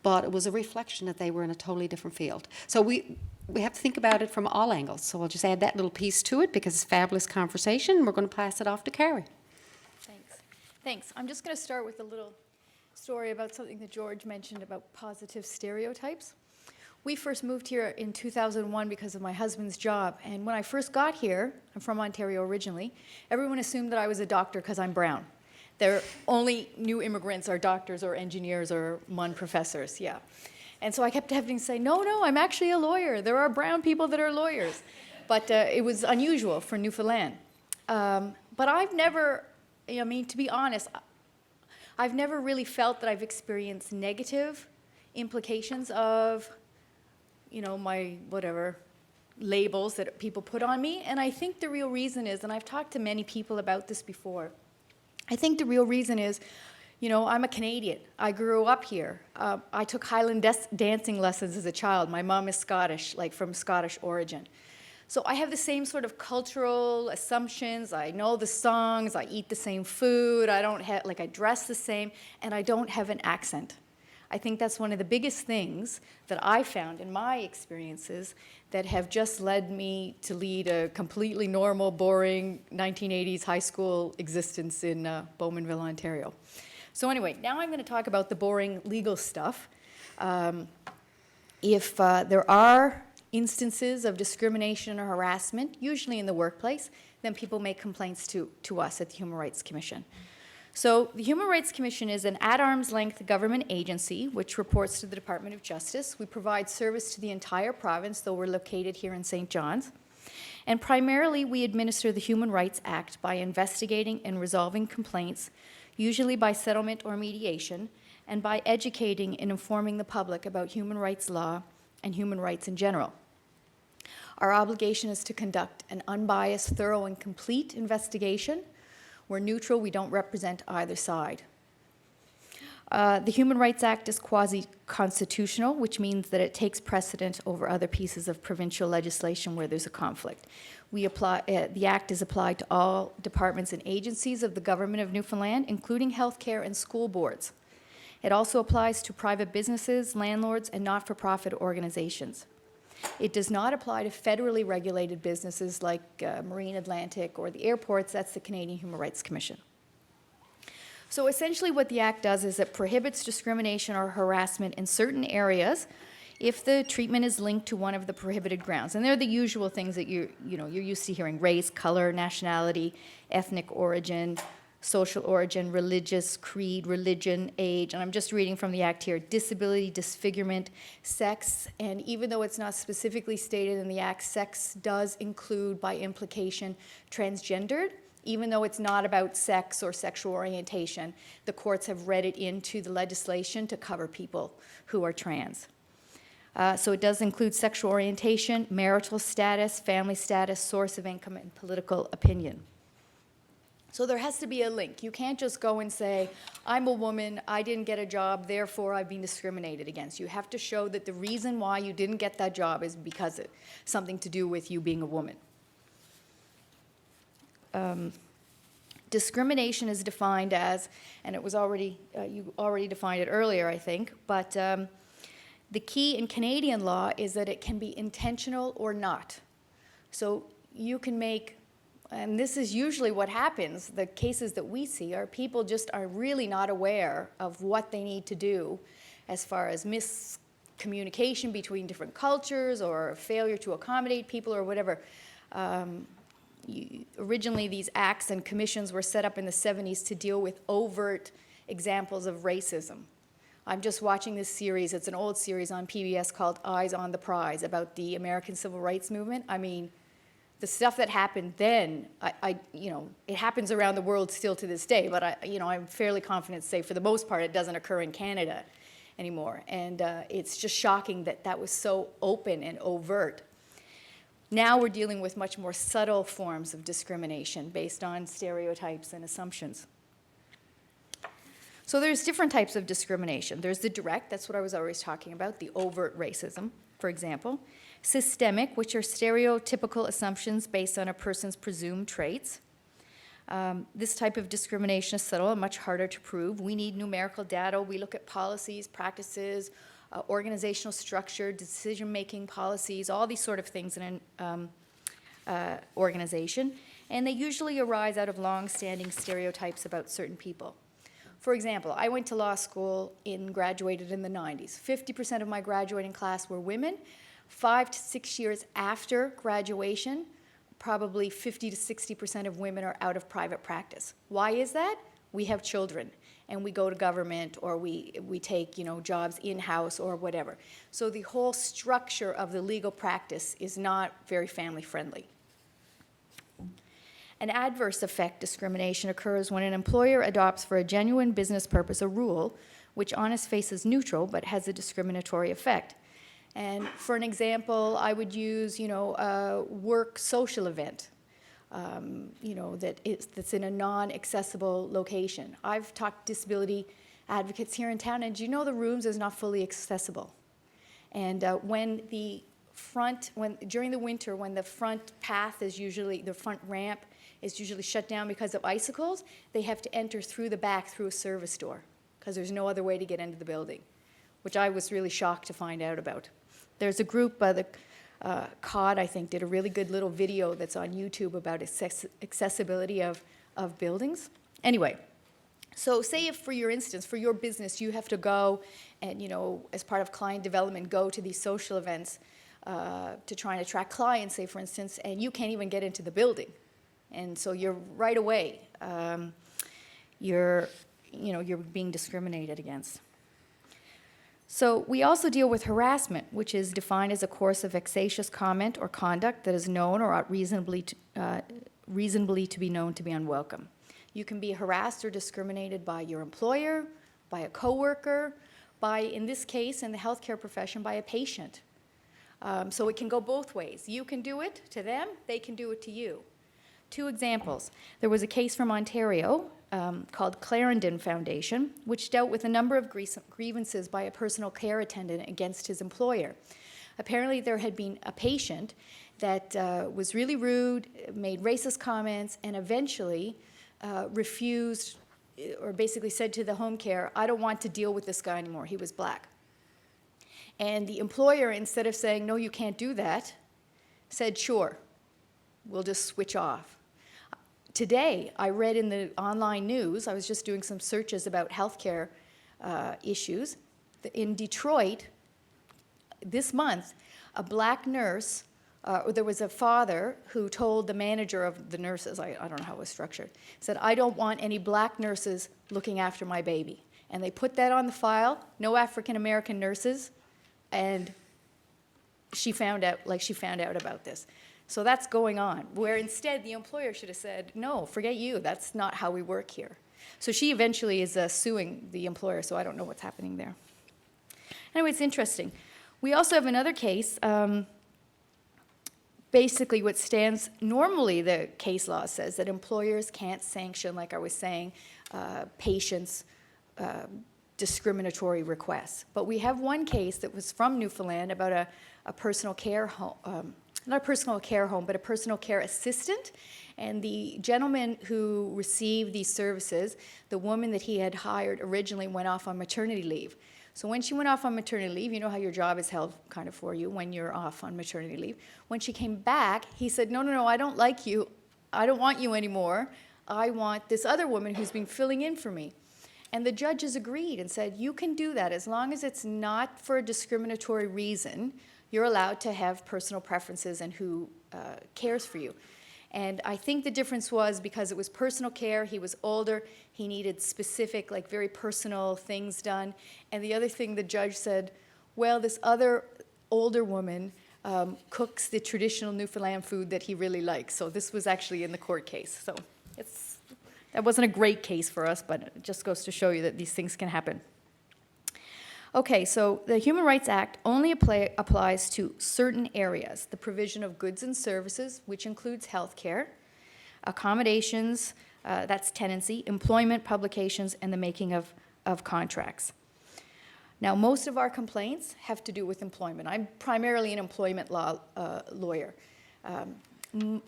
But it was a reflection that they were in a totally different field. So we have to think about it from all angles. So I'll just add that little piece to it because it's a fabulous conversation. We're going to pass it off to Carrie. Thanks. I'm just going to start with a little story about something that George mentioned about positive stereotypes. We first moved here in 2001 because of my husband's job. And when I first got here, I'm from Ontario originally, everyone assumed that I was a doctor because I'm brown. They're only new immigrants are doctors or engineers or MUN professors, yeah. And so I kept having to say, no, I'm actually a lawyer. There are brown people that are lawyers. But it was unusual for Newfoundland. But I've never, to be honest, I've never really felt that I've experienced negative implications of my whatever labels that people put on me. And I think the real reason is, and I've talked to many people about this before, I think the real reason is, I'm a Canadian. I grew up here. I took Highland dancing lessons as a child. My mom is Scottish, from Scottish origin. So I have the same sort of cultural assumptions. I know the songs. I eat the same food. I don't have, I dress the same, and I don't have an accent. I think that's one of the biggest things that I found in my experiences that have just led me to lead a completely normal, boring 1980s high school existence in Bowmanville, Ontario. So anyway, now I'm going to talk about the boring legal stuff. If there are instances of discrimination or harassment, usually in the workplace, then people make complaints to us at the Human Rights Commission. So the Human Rights Commission is an at-arm's length government agency which reports to the Department of Justice. We provide service to the entire province, though we're located here in St. John's. And primarily, we administer the Human Rights Act by investigating and resolving complaints, usually by settlement or mediation, and by educating and informing the public about human rights law and human rights in general. Our obligation is to conduct an unbiased, thorough, and complete investigation. We're neutral. We don't represent either side. The Human Rights Act is quasi-constitutional, which means that it takes precedent over other pieces of provincial legislation where there's a conflict. The Act is applied to all departments and agencies of the Government of Newfoundland, including healthcare and school boards. It also applies to private businesses, landlords, and not-for-profit organizations. It does not apply to federally regulated businesses like Marine Atlantic or the airports. That's the Canadian Human Rights Commission. So essentially what the Act does is it prohibits discrimination or harassment in certain areas if the treatment is linked to one of the prohibited grounds. And they're the usual things that you're used to hearing: race, color, nationality, ethnic origin, social origin, religious creed, religion, age. And I'm just reading from the Act here: disability, disfigurement, sex. And even though it's not specifically stated in the Act, sex does include, by implication, transgendered. Even though it's not about sex or sexual orientation, the courts have read it into the legislation to cover people who are trans. So it does include sexual orientation, marital status, family status, source of income, and political opinion. So there has to be a link. You can't just go and say, I'm a woman, I didn't get a job, therefore I've been discriminated against. You have to show that the reason why you didn't get that job is because of something to do with you being a woman. Discrimination is defined as, and it was already, you already defined it earlier, I think, but the key in Canadian law is that it can be intentional or not. So you can make, and this is usually what happens, the cases that we see are people just are really not aware of what they need to do as far as miscommunication between different cultures or failure to accommodate people or whatever. Originally, these acts and commissions were set up in the 70s to deal with overt examples of racism. I'm just watching this series. It's an old series on PBS called Eyes on the Prize about the American Civil Rights Movement. I mean, the stuff that happened then, it happens around the world still to this day, but I'm fairly confident to say for the most part it doesn't occur in Canada anymore. And it's just shocking that that was so open and overt. Now we're dealing with much more subtle forms of discrimination based on stereotypes and assumptions. So there's different types of discrimination. There's the direct, that's what I was always talking about, the overt racism, for example. Systemic, which are stereotypical assumptions based on a person's presumed traits. This type of discrimination is subtle and much harder to prove. We need numerical data. We look at policies, practices, organizational structure, decision-making policies, all these sort of things in an organization. And they usually arise out of long-standing stereotypes about certain people. For example, I went to law school and graduated in the 90s. 50% of my graduating class were women. 5 to 6 years after graduation, probably 50 to 60% of women are out of private practice. Why is that? We have children, and we go to government, or we take jobs in-house or whatever. So the whole structure of the legal practice is not very family-friendly. An adverse effect discrimination occurs when an employer adopts for a genuine business purpose a rule which on its face is neutral but has a discriminatory effect. And for an example, I would use, a work social event, that's in a non-accessible location. I've talked to disability advocates here in town, and the rooms is not fully accessible. And during the winter, when the front path is the front ramp is usually shut down because of icicles, they have to enter through the back through a service door because there's no other way to get into the building, which I was really shocked to find out about. There's a group, the COD, I think, did a really good little video that's on YouTube about accessibility of buildings. Anyway, so say if, for your business, you have to go and, as part of client development, go to these social events to try and attract clients, say, for instance, and you can't even get into the building. And so you're right away, you're being discriminated against. So we also deal with harassment, which is defined as a course of vexatious comment or conduct that is known or ought reasonably to be known to be unwelcome. You can be harassed or discriminated by your employer, by a coworker, by, in this case, in the healthcare profession, by a patient. So it can go both ways. You can do it to them, they can do it to you. 2 examples. There was a case from Ontario called Clarendon Foundation, which dealt with a number of grievances by a personal care attendant against his employer. Apparently, there had been a patient that was really rude, made racist comments, and eventually refused, or basically said to the home care, "I don't want to deal with this guy anymore." He was black. And the employer, instead of saying, "No, you can't do that," said, "Sure, we'll just switch off." Today, I read in the online news, I was just doing some searches about healthcare issues. In Detroit, this month, a black nurse, there was a father who told the manager of the nurses, I don't know how it was structured, said, "I don't want any black nurses looking after my baby." And they put that on the file, no African American nurses, and she found out about this. So that's going on, where instead the employer should have said, "No, forget you, that's not how we work here." So she eventually is suing the employer, so I don't know what's happening there. Anyway, it's interesting. We also have another case. Basically, what stands, normally the case law says that employers can't sanction, like I was saying, patients' discriminatory requests. But we have one case that was from Newfoundland about a personal care home, not a personal care home, but a personal care assistant. And the gentleman who received these services, the woman that he had hired originally went off on maternity leave. So when she went off on maternity leave, you know how your job is held kind of for you when you're off on maternity leave. When she came back, he said, no, I don't like you. I don't want you anymore. I want this other woman who's been filling in for me. And the judges agreed and said, you can do that as long as it's not for a discriminatory reason. You're allowed to have personal preferences and who cares for you. And I think the difference was because it was personal care, he was older, he needed specific, like very personal things done. And the other thing the judge said, well, this other older woman cooks the traditional Newfoundland food that he really likes. So this was actually in the court case. So that wasn't a great case for us, but it just goes to show you that these things can happen. Okay, so the Human Rights Act only applies to certain areas: the provision of goods and services, which includes healthcare, accommodations, that's tenancy, employment, publications, and the making of contracts. Now, most of our complaints have to do with employment. I'm primarily an employment law lawyer.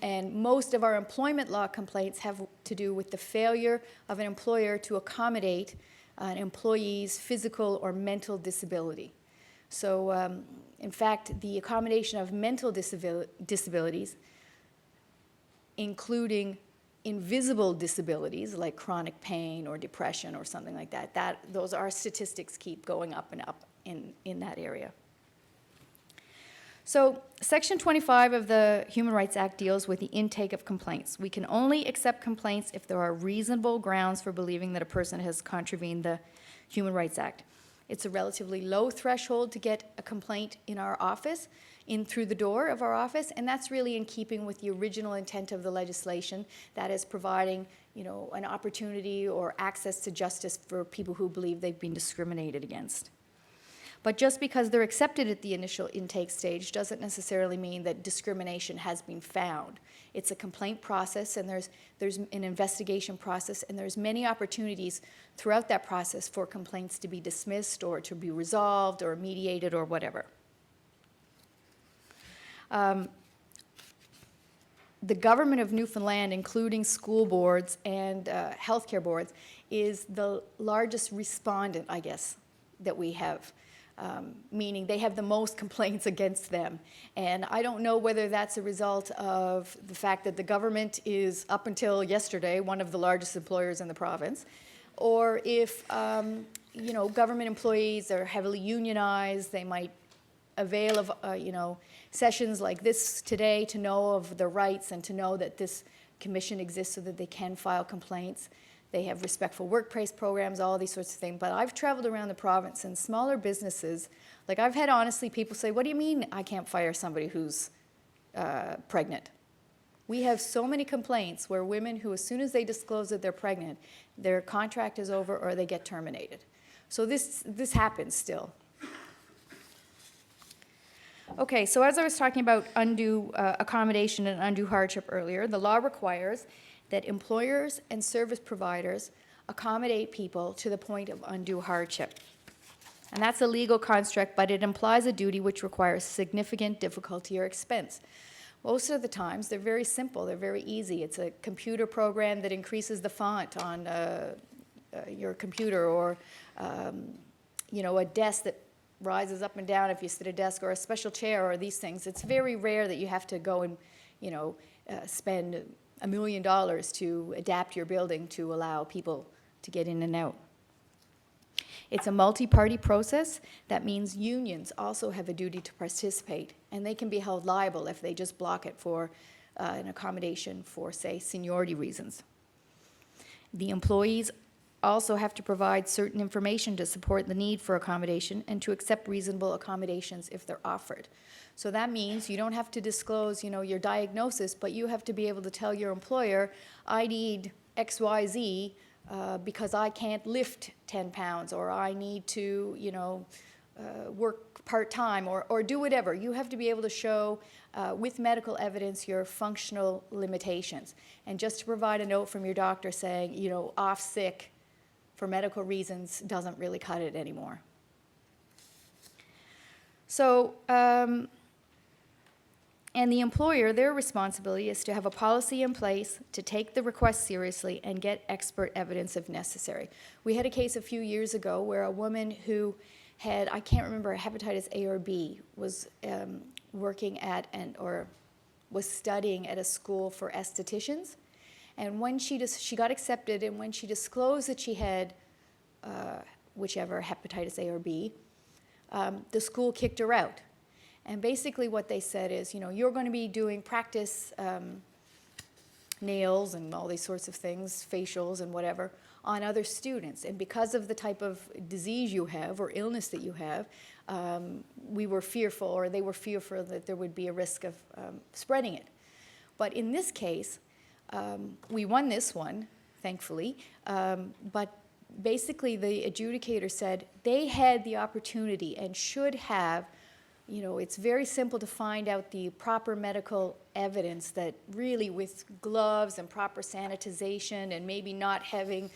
And most of our employment law complaints have to do with the failure of an employer to accommodate an employee's physical or mental disability. So, in fact, the accommodation of mental disabilities, including invisible disabilities like chronic pain or depression or something like that, our statistics keep going up and up in that area. So Section 25 of the Human Rights Act deals with the intake of complaints. We can only accept complaints if there are reasonable grounds for believing that a person has contravened the Human Rights Act. It's a relatively low threshold to get a complaint in our office, in through the door of our office, and that's really in keeping with the original intent of the legislation, that is providing, an opportunity or access to justice for people who believe they've been discriminated against. But just because they're accepted at the initial intake stage doesn't necessarily mean that discrimination has been found. It's a complaint process, and there's an investigation process, and there's many opportunities throughout that process for complaints to be dismissed or to be resolved or mediated or whatever. The government of Newfoundland, including school boards and healthcare boards, is the largest respondent, I guess, that we have. Meaning they have the most complaints against them. And I don't know whether that's a result of the fact that the government is, up until yesterday, one of the largest employers in the province, or if, government employees are heavily unionized, they might avail of, sessions like this today to know of their rights and to know that this commission exists so that they can file complaints. They have respectful workplace programs, all these sorts of things. But I've traveled around the province, and smaller businesses, like I've had honestly people say, what do you mean I can't fire somebody who's pregnant? We have so many complaints where women who, as soon as they disclose that they're pregnant, their contract is over or they get terminated. So this happens still. Okay, so as I was talking about undue accommodation and undue hardship earlier, the law requires that employers and service providers accommodate people to the point of undue hardship. And that's a legal construct, but it implies a duty which requires significant difficulty or expense. Most of the times, they're very simple, they're very easy. It's a computer program that increases the font on your computer, or a desk that rises up and down if you sit at a desk, or a special chair, or these things. It's very rare that you have to go and, spend $1 million to adapt your building to allow people to get in and out. It's a multi-party process. That means unions also have a duty to participate, and they can be held liable if they just block it for an accommodation for, say, seniority reasons. The employees also have to provide certain information to support the need for accommodation and to accept reasonable accommodations if they're offered. So that means you don't have to disclose, your diagnosis, but you have to be able to tell your employer, I need XYZ because I can't lift 10 pounds, or I need to, work part-time, or do whatever. You have to be able to show with medical evidence your functional limitations. And just to provide a note from your doctor saying, off sick for medical reasons doesn't really cut it anymore. So, and the employer, their responsibility is to have a policy in place to take the request seriously and get expert evidence if necessary. We had a case a few years ago where a woman who had, I can't remember, hepatitis A or B, was working at or was studying at a school for estheticians. And when she got accepted, and when she disclosed that she had whichever, hepatitis A or B, the school kicked her out. And basically what they said is, you're going to be doing practice nails and all these sorts of things, facials and whatever, on other students. And because of the type of disease you have or illness that you have, we were fearful, or they were fearful, that there would be a risk of spreading it. But in this case, we won this one, thankfully, but basically the adjudicator said they had the opportunity and should have, it's very simple to find out the proper medical evidence that really, with gloves and proper sanitization and maybe not having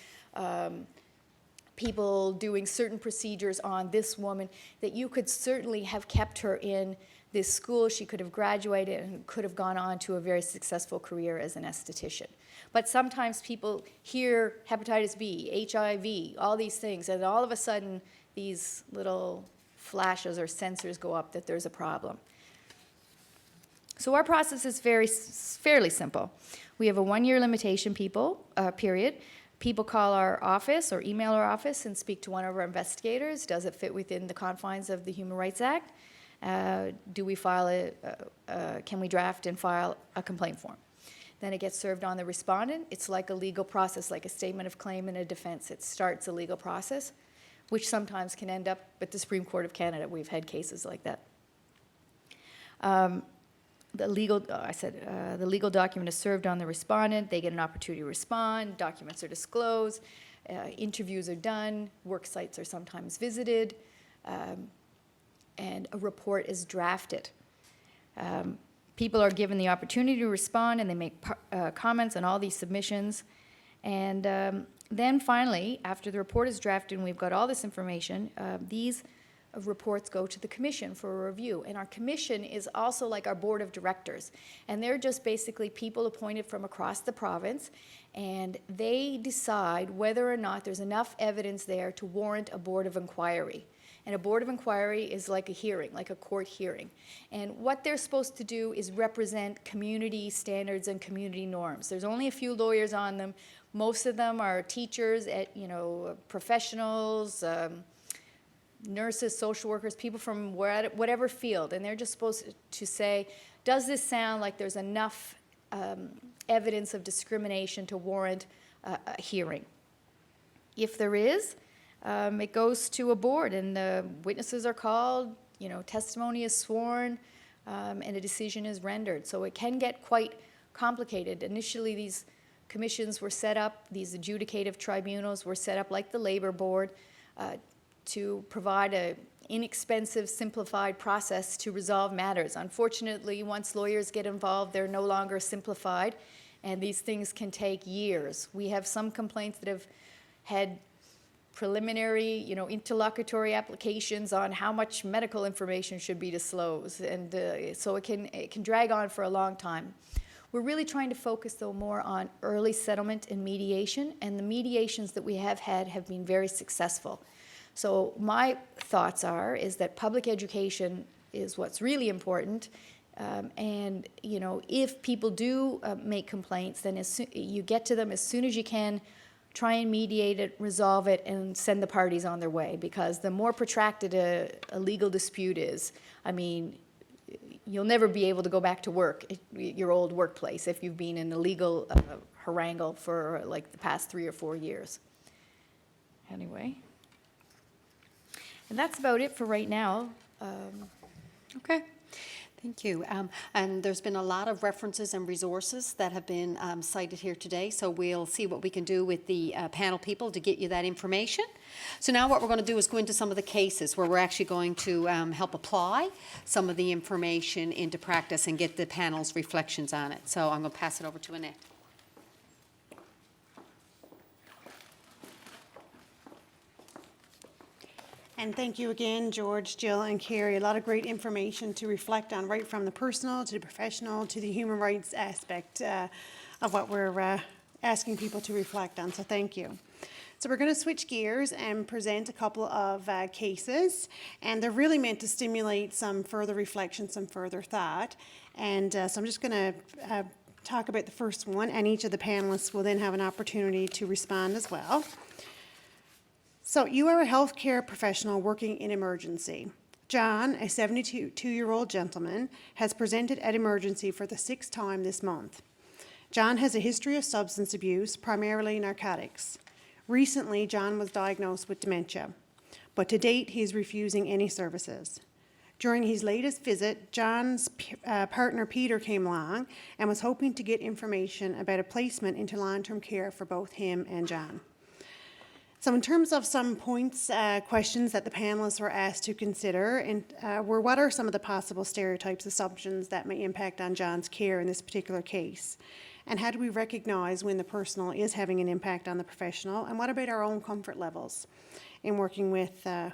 people doing certain procedures on this woman, that you could certainly have kept her in this school. She could have graduated and could have gone on to a very successful career as an esthetician. But sometimes people hear hepatitis B, HIV, all these things, and all of a sudden these little flashes or sensors go up that there's a problem. So our process is fairly simple. We have a 1-year limitation period. People call our office or email our office and speak to one of our investigators. Does it fit within the confines of the Human Rights Act? Do we file can we draft and file a complaint form? Then it gets served on the respondent. It's like a legal process, like a statement of claim and a defense. It starts a legal process, which sometimes can end up at the Supreme Court of Canada. We've had cases like that. The legal document is served on the respondent. They get an opportunity to respond. Documents are disclosed. Interviews are done. Work sites are sometimes visited. And a report is drafted. People are given the opportunity to respond, and they make comments on all these submissions. And then finally, after the report is drafted and we've got all this information, these reports go to the commission for a review. And our commission is also like our board of directors. And they're just basically people appointed from across the province, and they decide whether or not there's enough evidence there to warrant a board of inquiry. And a board of inquiry is like a hearing, like a court hearing. And what they're supposed to do is represent community standards and community norms. There's only a few lawyers on them. Most of them are teachers, professionals, nurses, social workers, people from whatever field. And they're just supposed to say, does this sound like there's enough evidence of discrimination to warrant a hearing? If there is, it goes to a board, and the witnesses are called, testimony is sworn, and a decision is rendered. So it can get quite complicated. Initially, these commissions were set up, these adjudicative tribunals were set up like the labor board to provide an inexpensive, simplified process to resolve matters. Unfortunately, once lawyers get involved, they're no longer simplified, And these things can take years. We have some complaints that have had preliminary, interlocutory applications on how much medical information should be disclosed. And so it can drag on for a long time. We're really trying to focus, though, more on early settlement and mediation, and the mediations that we have had have been very successful. So my thoughts is that public education is what's really important, and if people do make complaints, then you get to them as soon as you can, try and mediate it, resolve it, and send the parties on their way, because the more protracted a legal dispute is, you'll never be able to go back to work, your old workplace, if you've been in a legal harangue for like the past 3 or 4 years. Anyway, and that's about it for right now. Okay. Thank you. And there's been a lot of references and resources that have been cited here today, so we'll see what we can do with the panel people to get you that information. So now what we're going to do is go into some of the cases where we're actually going to help apply some of the information into practice and get the panel's reflections on it. So I'm going to pass it over to Annette. And thank you again, George, Jill, and Carrie. A lot of great information to reflect on, right from the personal to the professional to the human rights aspect of what we're asking people to reflect on. So thank you. So we're going to switch gears and present a couple of cases, and they're really meant to stimulate some further reflection, some further thought. And so I'm just going to talk about the first one, and each of the panelists will then have an opportunity to respond as well. So you are a healthcare professional working in emergency. John, a 72-year-old gentleman, has presented at emergency for the 6th time this month. John has a history of substance abuse, primarily narcotics. Recently, John was diagnosed with dementia, but to date, he is refusing any services. During his latest visit, John's partner Peter came along and was hoping to get information about a placement into long-term care for both him and John. So in terms of some points, questions that the panelists were asked to consider, were what are some of the possible stereotypes, assumptions that may impact on John's care in this particular case? And how do we recognize when the personal is having an impact on the professional? And what about our own comfort levels in working with the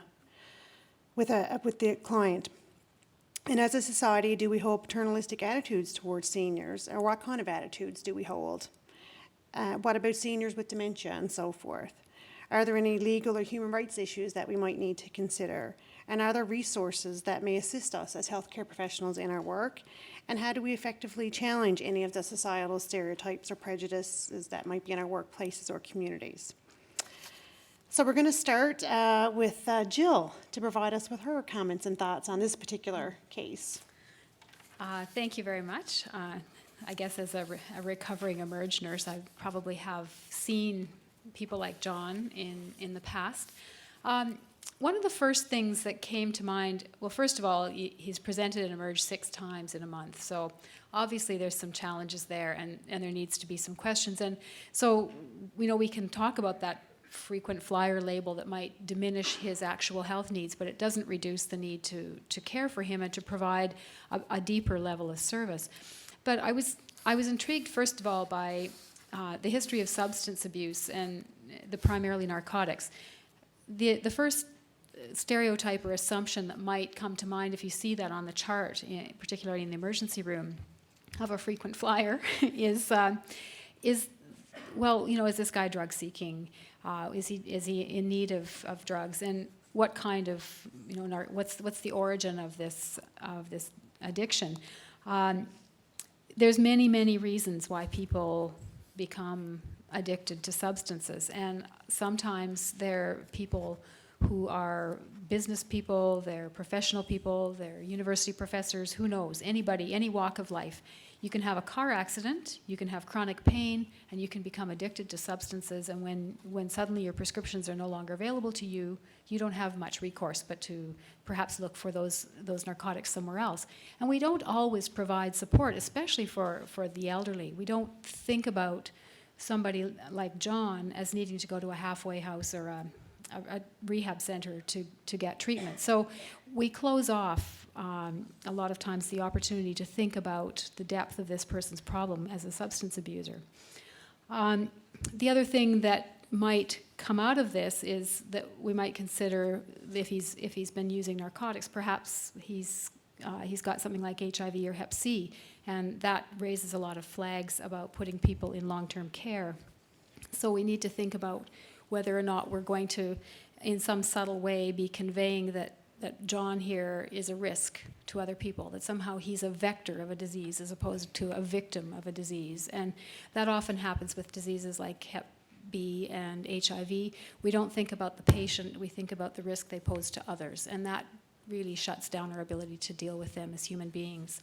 client? And as a society, do we hold paternalistic attitudes towards seniors? Or what kind of attitudes do we hold? What about seniors with dementia and so forth? Are there any legal or human rights issues that we might need to consider? And are there resources that may assist us as healthcare professionals in our work? And how do we effectively challenge any of the societal stereotypes or prejudices that might be in our workplaces or communities? So we're going to start with Jill to provide us with her comments and thoughts on this particular case. Thank you very much. I guess as a recovering emerge nurse, I probably have seen people like John in the past. One of the first things that came to mind, well, first of all, he's presented and emerged 6 times in a month. So obviously there's some challenges there, and there needs to be some questions. And so, we can talk about that frequent flyer label that might diminish his actual health needs, but it doesn't reduce the need to care for him and to provide a deeper level of service. But I was intrigued, first of all, by the history of substance abuse and the primarily narcotics. The first stereotype or assumption that might come to mind if you see that on the chart, particularly in the emergency room, of a frequent flyer is this guy drug seeking? Is he in need of drugs? And what kind of, what's the origin of this addiction? There's many reasons why people become addicted to substances, and sometimes they're people who are business people, they're professional people, they're university professors, who knows, anybody, any walk of life. You can have a car accident, you can have chronic pain, and you can become addicted to substances, and when suddenly your prescriptions are no longer available to you, you don't have much recourse but to perhaps look for those narcotics somewhere else. And we don't always provide support, especially for the elderly. We don't think about somebody like John as needing to go to a halfway house or a rehab center to get treatment. So we close off a lot of times the opportunity to think about the depth of this person's problem as a substance abuser. The other thing that might come out of this is that we might consider if he's been using narcotics, perhaps he's got something like HIV or Hep C, and that raises a lot of flags about putting people in long-term care. So we need to think about whether or not we're going to, in some subtle way, be conveying that John here is a risk to other people, that somehow he's a vector of a disease as opposed to a victim of a disease. And that often happens with diseases like Hep B and HIV. We don't think about the patient, we think about the risk they pose to others, and that really shuts down our ability to deal with them as human beings.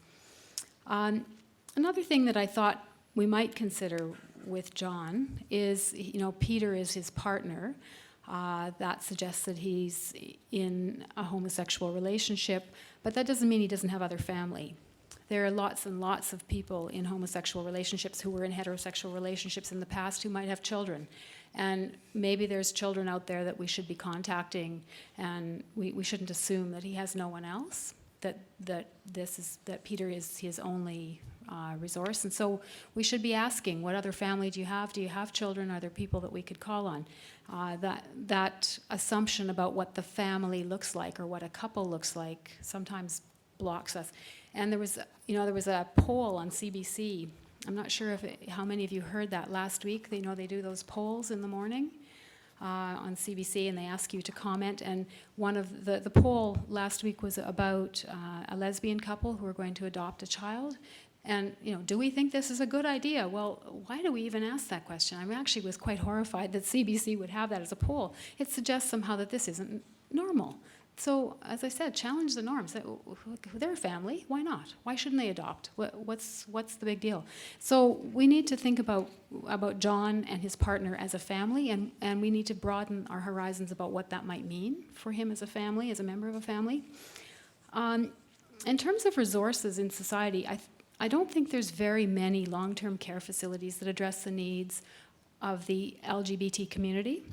Another thing that I thought we might consider with John is, Peter is his partner. That suggests that he's in a homosexual relationship, but that doesn't mean he doesn't have other family. There are lots and lots of people in homosexual relationships who were in heterosexual relationships in the past who might have children. And maybe there's children out there that we should be contacting, and we shouldn't assume that he has no one else, that Peter is his only resource. And so we should be asking, what other family do you have? Do you have children? Are there people that we could call on? That assumption about what the family looks like or what a couple looks like sometimes blocks us. And there was a poll on CBC. I'm not sure how many of you heard that last week. They do those polls in the morning on CBC, and they ask you to comment. And one of the poll last week was about a lesbian couple who are going to adopt a child. And, do we think this is a good idea? Well, why do we even ask that question? I actually was quite horrified that CBC would have that as a poll. It suggests somehow that this isn't normal. So, as I said, challenge the norms. They're a family. Why not? Why shouldn't they adopt? What's the big deal? So we need to think about John and his partner as a family, and we need to broaden our horizons about what that might mean for him as a family, as a member of a family. In terms of resources in society, I don't think there's very many long-term care facilities that address the needs of the LGBT community.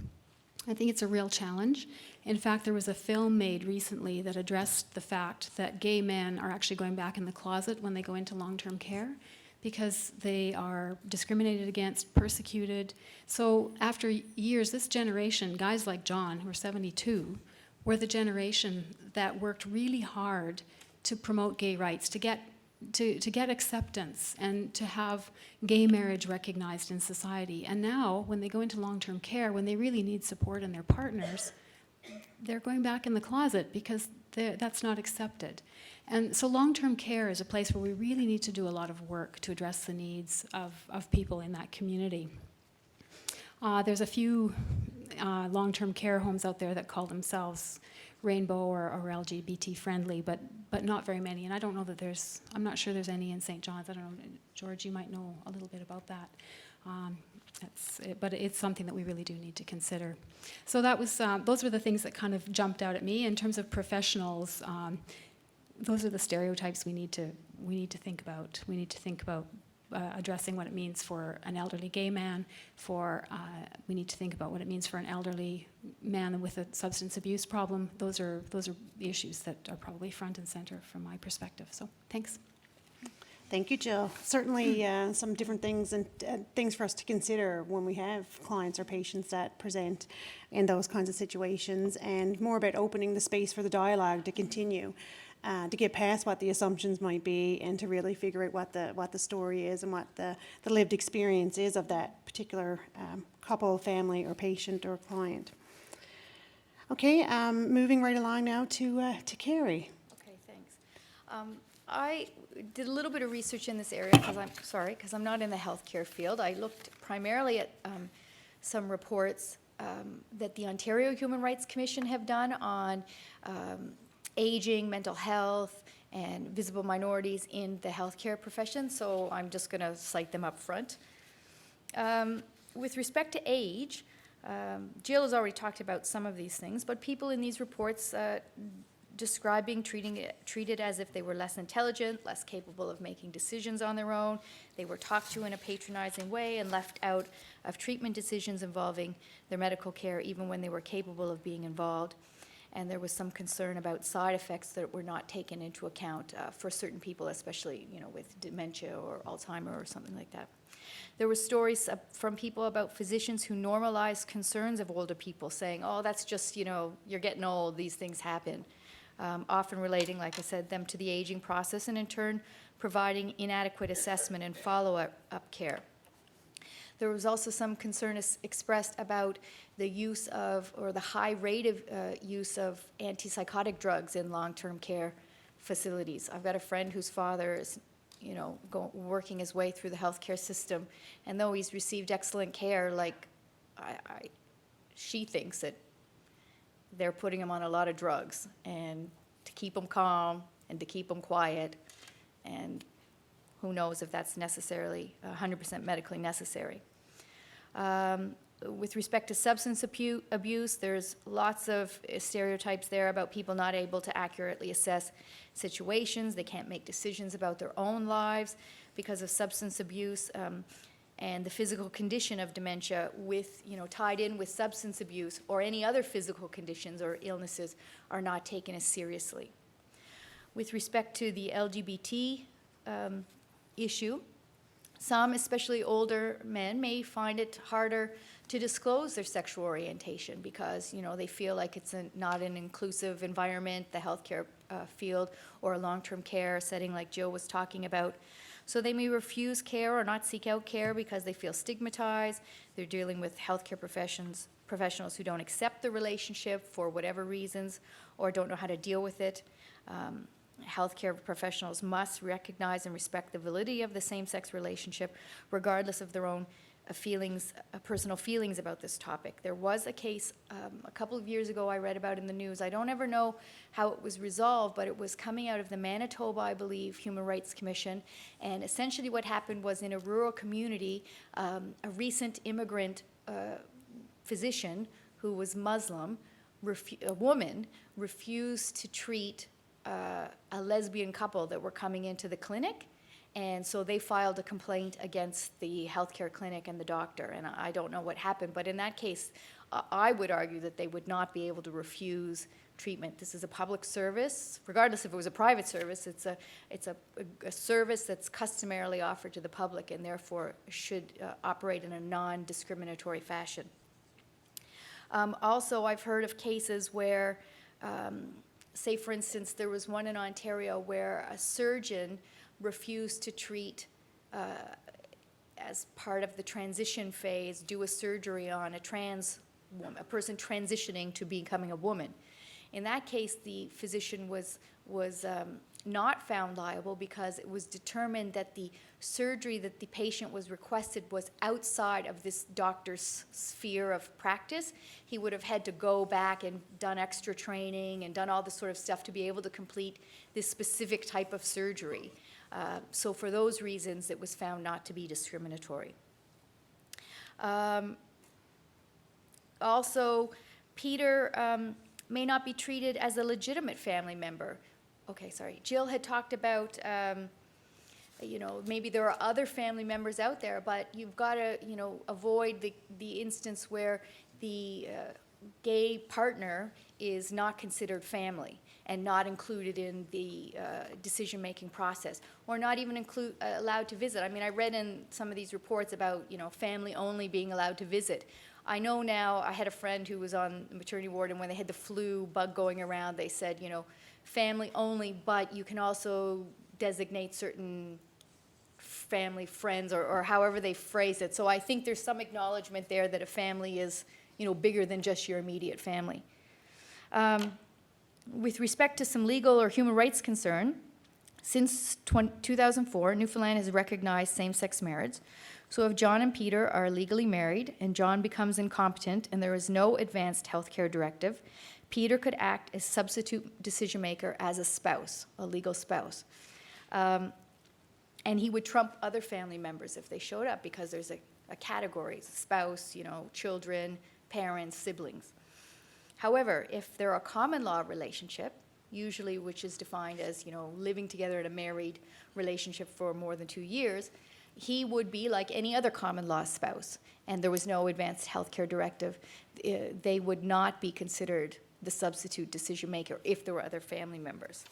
I think it's a real challenge. In fact, there was a film made recently that addressed the fact that gay men are actually going back in the closet when they go into long-term care because they are discriminated against, persecuted. So after years, this generation, guys like John, who are 72, were the generation that worked really hard to promote gay rights, to get acceptance and to have gay marriage recognized in society. And now, when they go into long-term care, when they really need support in their partners, they're going back in the closet because that's not accepted. And so long-term care is a place where we really need to do a lot of work to address the needs of people in that community. There's a few long-term care homes out there that call themselves rainbow or LGBT friendly, but not very many. And I don't know that I'm not sure there's any in St. John's. I don't know, George, you might know a little bit about that. But it's something that we really do need to consider. So those were the things that kind of jumped out at me. In terms of professionals, those are the stereotypes we need to think about. We need to think about addressing what it means for an elderly gay man. We need to think about what it means for an elderly man with a substance abuse problem. Those are the issues that are probably front and center from my perspective. So thanks. Thank you, Jill. Certainly some different things and things for us to consider when we have clients or patients that present in those kinds of situations, and more about opening the space for the dialogue to continue, to get past what the assumptions might be and to really figure out what the story is and what the lived experience is of that particular couple, family, or patient or client. Okay, moving right along now to Carrie. Okay, thanks. I did a little bit of research in this area because I'm not in the healthcare field. I looked primarily at some reports that the Ontario Human Rights Commission have done on aging, mental health, and visible minorities in the healthcare profession, so I'm just going to cite them up front. With respect to age, Jill has already talked about some of these things, but people in these reports describe being treated as if they were less intelligent, less capable of making decisions on their own. They were talked to in a patronizing way and left out of treatment decisions involving their medical care, even when they were capable of being involved. and there was some concern about side effects that were not taken into account for certain people, especially, with dementia or Alzheimer or something like that. There were stories from people about physicians who normalized concerns of older people, saying, oh, that's just, you're getting old, these things happen. Often relating, like I said, them to the aging process, and in turn providing inadequate assessment and follow-up care. There was also some concern expressed about the use of, or the high rate of use of antipsychotic drugs in long-term care facilities. I've got a friend whose father is, working his way through the healthcare system, and though he's received excellent care, she thinks that they're putting him on a lot of drugs, and to keep him calm and to keep him quiet, and who knows if that's necessarily 100% medically necessary. With respect to substance abuse, there's lots of stereotypes there about people not able to accurately assess situations. They can't make decisions about their own lives because of substance abuse, and the physical condition of dementia tied in with substance abuse or any other physical conditions or illnesses are not taken as seriously. With respect to the LGBT issue, some, especially older men, may find it harder to disclose their sexual orientation because, they feel like it's not an inclusive environment, the healthcare field, or a long-term care setting like Jill was talking about. So they may refuse care or not seek out care because they feel stigmatized. They're dealing with healthcare professionals who don't accept the relationship for whatever reasons or don't know how to deal with it. Healthcare professionals must recognize and respect the validity of the same-sex relationship, regardless of their own personal feelings about this topic. There was a case a couple of years ago I read about in the news. I don't ever know how it was resolved, but it was coming out of the Manitoba, I believe, Human Rights Commission. And essentially what happened was in a rural community, a recent immigrant physician who was Muslim, a woman, refused to treat a lesbian couple that were coming into the clinic, and so they filed a complaint against the healthcare clinic and the doctor, and I don't know what happened, but in that case, I would argue that they would not be able to refuse treatment. This is a public service, regardless if it was a private service, it's a service that's customarily offered to the public and therefore should operate in a non-discriminatory fashion. Also, I've heard of cases where say, for instance, there was one in Ontario where a surgeon refused to treat, as part of the transition phase, do a surgery on a person transitioning to becoming a woman. In that case, the physician was not found liable because it was determined that the surgery that the patient was requested was outside of this doctor's sphere of practice. He would have had to go back and done extra training and done all this sort of stuff to be able to complete this specific type of surgery. So for those reasons, it was found not to be discriminatory. Also, Peter may not be treated as a legitimate family member. Okay, sorry. Jill had talked about, maybe there are other family members out there, but you've got to, avoid the instance where the gay partner is not considered family and not included in the decision-making process, or not even allowed to visit. I mean, I read in some of these reports about, family only being allowed to visit. I know now, I had a friend who was on the maternity ward, and when they had the flu bug going around, they said, family only, but you can also designate certain family friends, or however they phrase it. So I think there's some acknowledgement there that a family is, bigger than just your immediate family. With respect to some legal or human rights concern, since 2004, Newfoundland has recognized same-sex marriage. So if John and Peter are legally married and John becomes incompetent and there is no advanced health care directive, Peter could act as substitute decision maker as a spouse, a legal spouse. And he would trump other family members if they showed up because there's a category, spouse, children, parents, siblings. However, if they're a common law relationship, usually which is defined as, living together in a married relationship for more than 2 years, he would be like any other common law spouse, and there was no advanced health care directive. They would not be considered the substitute decision maker if there were other family members.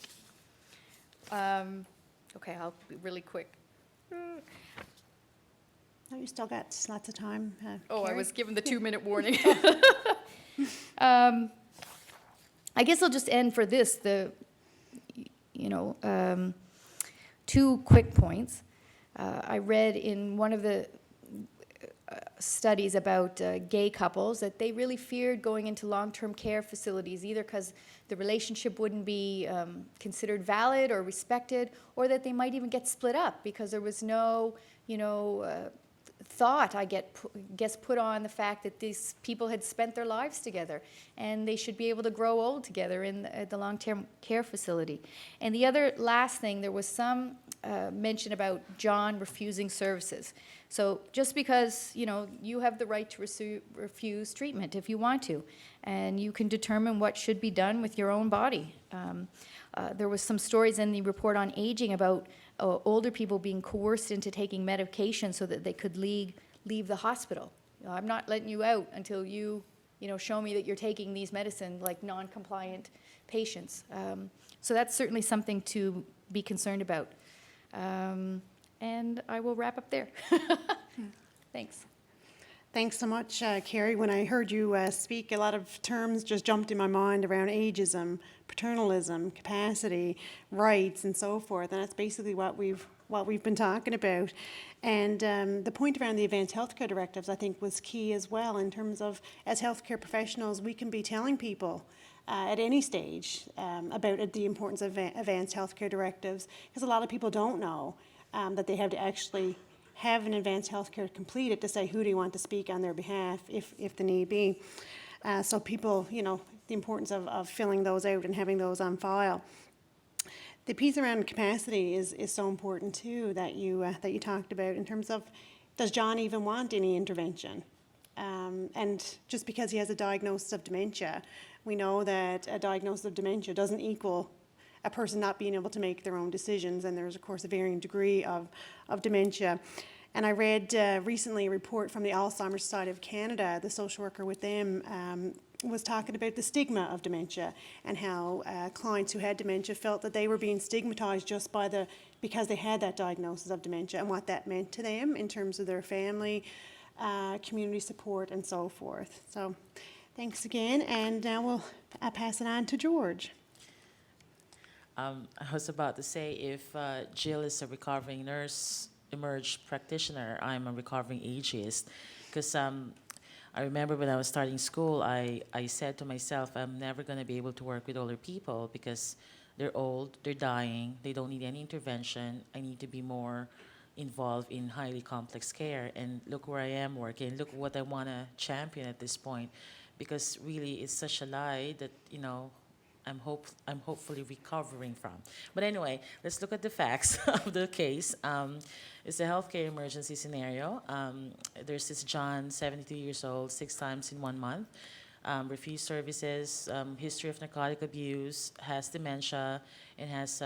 Okay, I'll be really quick. Oh, you still got lots of time. Oh, I Carrie? was given the 2-minute warning. I guess I'll just end for this, two quick points. I read in one of the studies about gay couples that they really feared going into long-term care facilities, either because the relationship wouldn't be considered valid or respected, or that they might even get split up because there was no, thought, guess, put on the fact that these people had spent their lives together and they should be able to grow old together in the long-term care facility. And the other last thing, there was some mention about John refusing services. So just because, you have the right to refuse treatment if you want to, and you can determine what should be done with your own body. There was some stories in the report on aging about older people being coerced into taking medication so that they could leave the hospital. I'm not letting you out until you, show me that you're taking these medicines, like non-compliant patients. So that's certainly something to be concerned about. And I will wrap up there. Thanks. Thanks so much, Carrie. When I heard you speak, a lot of terms just jumped in my mind around ageism, paternalism, capacity, rights, and so forth. And that's basically what we've been talking about. And the point around the advanced healthcare directives, I think, was key as well in terms of, as healthcare professionals, we can be telling people at any stage about the importance of advanced healthcare directives, because a lot of people don't know that they have to actually have an advanced healthcare completed to say who do you want to speak on their behalf if the need be. So people, the importance of filling those out and having those on file. The piece around capacity is so important too that you talked about in terms of, does John even want any intervention? And just because he has a diagnosis of dementia, we know that a diagnosis of dementia doesn't equal a person not being able to make their own decisions, and there's of course a varying degree of dementia. And I read recently a report from the Alzheimer's Society of Canada. The social worker with them was talking about the stigma of dementia and how clients who had dementia felt that they were being stigmatized just because they had that diagnosis of dementia, and what that meant to them in terms of their family, community support, and so forth. So thanks again, and now we'll pass it on to George. I was about to say, if Jill is a recovering nurse, emerged practitioner, I'm a recovering ageist. Because I remember when I was starting school, I said to myself, I'm never going to be able to work with older people because they're old, they're dying, they don't need any intervention. I need to be more involved in highly complex care. And look where I am working. Look what I want to champion at this point. Because really, it's such a lie that, I'm hopefully recovering from. But anyway, let's look at the facts of the case. It's a healthcare emergency scenario. There's this John, 72 years old, 6 times in 1 month, refused services, history of narcotic abuse, has dementia, and has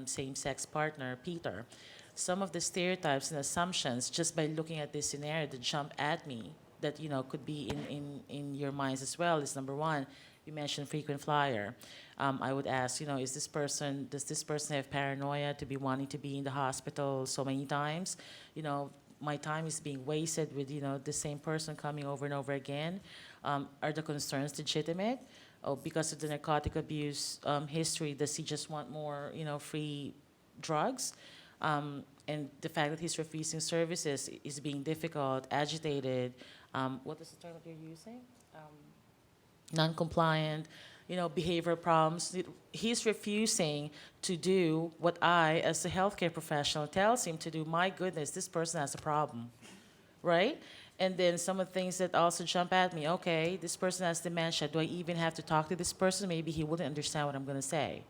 same-sex partner, Peter. Some of the stereotypes and assumptions, just by looking at this scenario, that jump at me, that could be in your minds as well, is number one. You mentioned frequent flyer. I would ask, does this person have paranoia to be wanting to be in the hospital so many times? My time is being wasted with, the same person coming over and over again. Are the concerns legitimate? Oh, because of the narcotic abuse history, does he just want more, free drugs? And the fact that he's refusing services is being difficult, agitated. What is the term that you're using? Non-compliant, behavioral problems. He's refusing to do what I, as a healthcare professional, tells him to do. My goodness, this person has a problem, right? And then some of the things that also jump at me, okay, this person has dementia. Do I even have to talk to this person? Maybe he wouldn't understand what I'm going to say.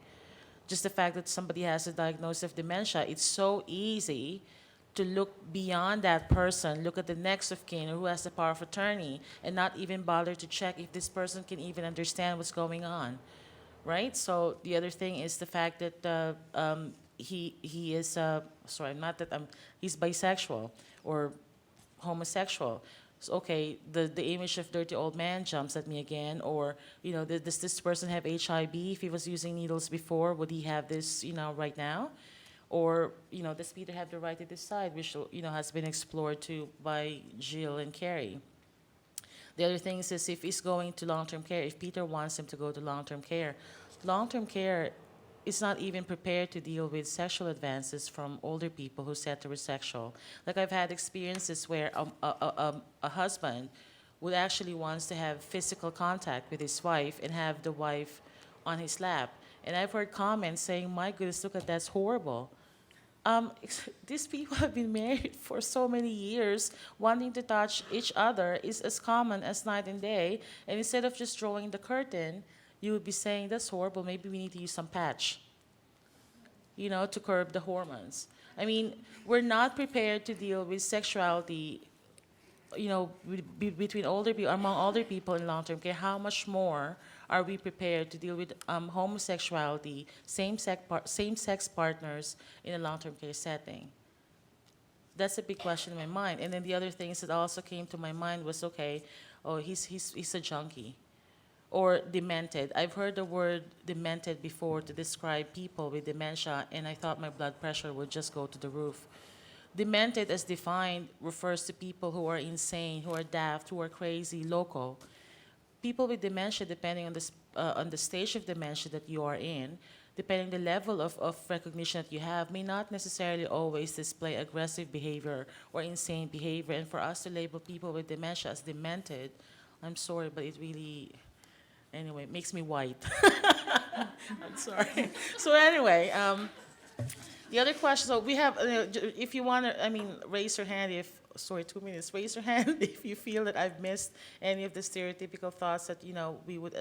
Just the fact that somebody has a diagnosis of dementia, it's so easy to look beyond that person, look at the next of kin who has the power of attorney, and not even bother to check if this person can even understand what's going on, right? So the other thing is the fact that he is, he's bisexual or homosexual. So, okay, the image of dirty old man jumps at me again, or, does this person have HIV? If he was using needles before, would he have this, right now? Or, does Peter have the right to decide, which, has been explored too by Jill and Carrie. The other thing is if he's going to long-term care, if Peter wants him to go to long-term care is not even prepared to deal with sexual advances from older people who said they were sexual. Like I've had experiences where a husband would actually wants to have physical contact with his wife and have the wife on his lap. And I've heard comments saying, my goodness, look at that's horrible. These people have been married for so many years. Wanting to touch each other is as common as night and day. And instead of just drawing the curtain, you would be saying, that's horrible, maybe we need to use some patch, to curb the hormones. I mean, we're not prepared to deal with sexuality, between older people, among older people in long-term care. How much more are we prepared to deal with homosexuality, same-sex partners in a long-term care setting? That's a big question in my mind. And then the other things that also came to my mind was, okay, oh, he's a junkie. Or demented. I've heard the word demented before to describe people with dementia, and I thought my blood pressure would just go to the roof. Demented, as defined, refers to people who are insane, who are daft, who are crazy, loco. People with dementia, depending on the stage of dementia that you are in, depending the level of recognition that you have, may not necessarily always display aggressive behavior or insane behavior. And for us to label people with dementia as demented, I'm sorry, but it really... Anyway, it makes me white. I'm sorry. So anyway, the other question, so we have, if you want to, raise your hand if, 2 minutes, raise your hand if you feel that I've missed any of the stereotypical thoughts that, we would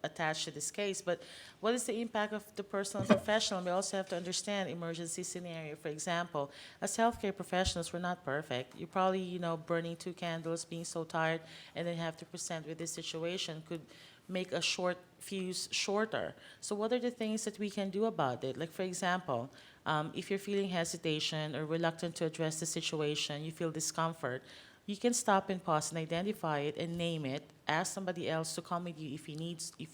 attach to this case. But what is the impact of the personal and professional? We also have to understand emergency scenario. For example, as healthcare professionals, we're not perfect. You're probably, burning 2 candles, being so tired, and then have to present with this situation could make a short fuse shorter. So what are the things that we can do about it? Like, for example, if you're feeling hesitation or reluctant to address the situation, you feel discomfort, you can stop and pause and identify it and name it. Ask somebody else to come with you if you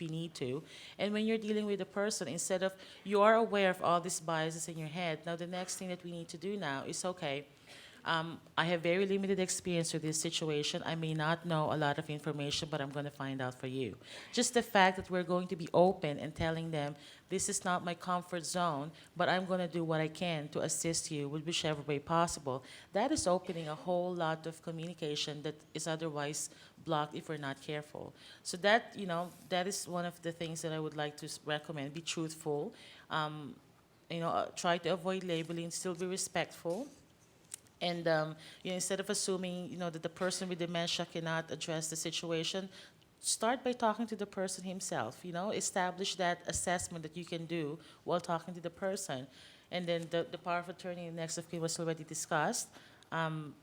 need to. And when you're dealing with a person, instead of you are aware of all these biases in your head, now the next thing that we need to do now is, okay, I have very limited experience with this situation. I may not know a lot of information, but I'm going to find out for you. Just the fact that we're going to be open and telling them, this is not my comfort zone, but I'm going to do what I can to assist you with whichever way possible. That is opening a whole lot of communication that is otherwise blocked if we're not careful. So that, that is one of the things that I would like to recommend. Be truthful. Try to avoid labeling, still be respectful. And instead of assuming, that the person with dementia cannot address the situation, start by talking to the person himself. Establish that assessment that you can do while talking to the person. And then the power of attorney and next of kin was already discussed. And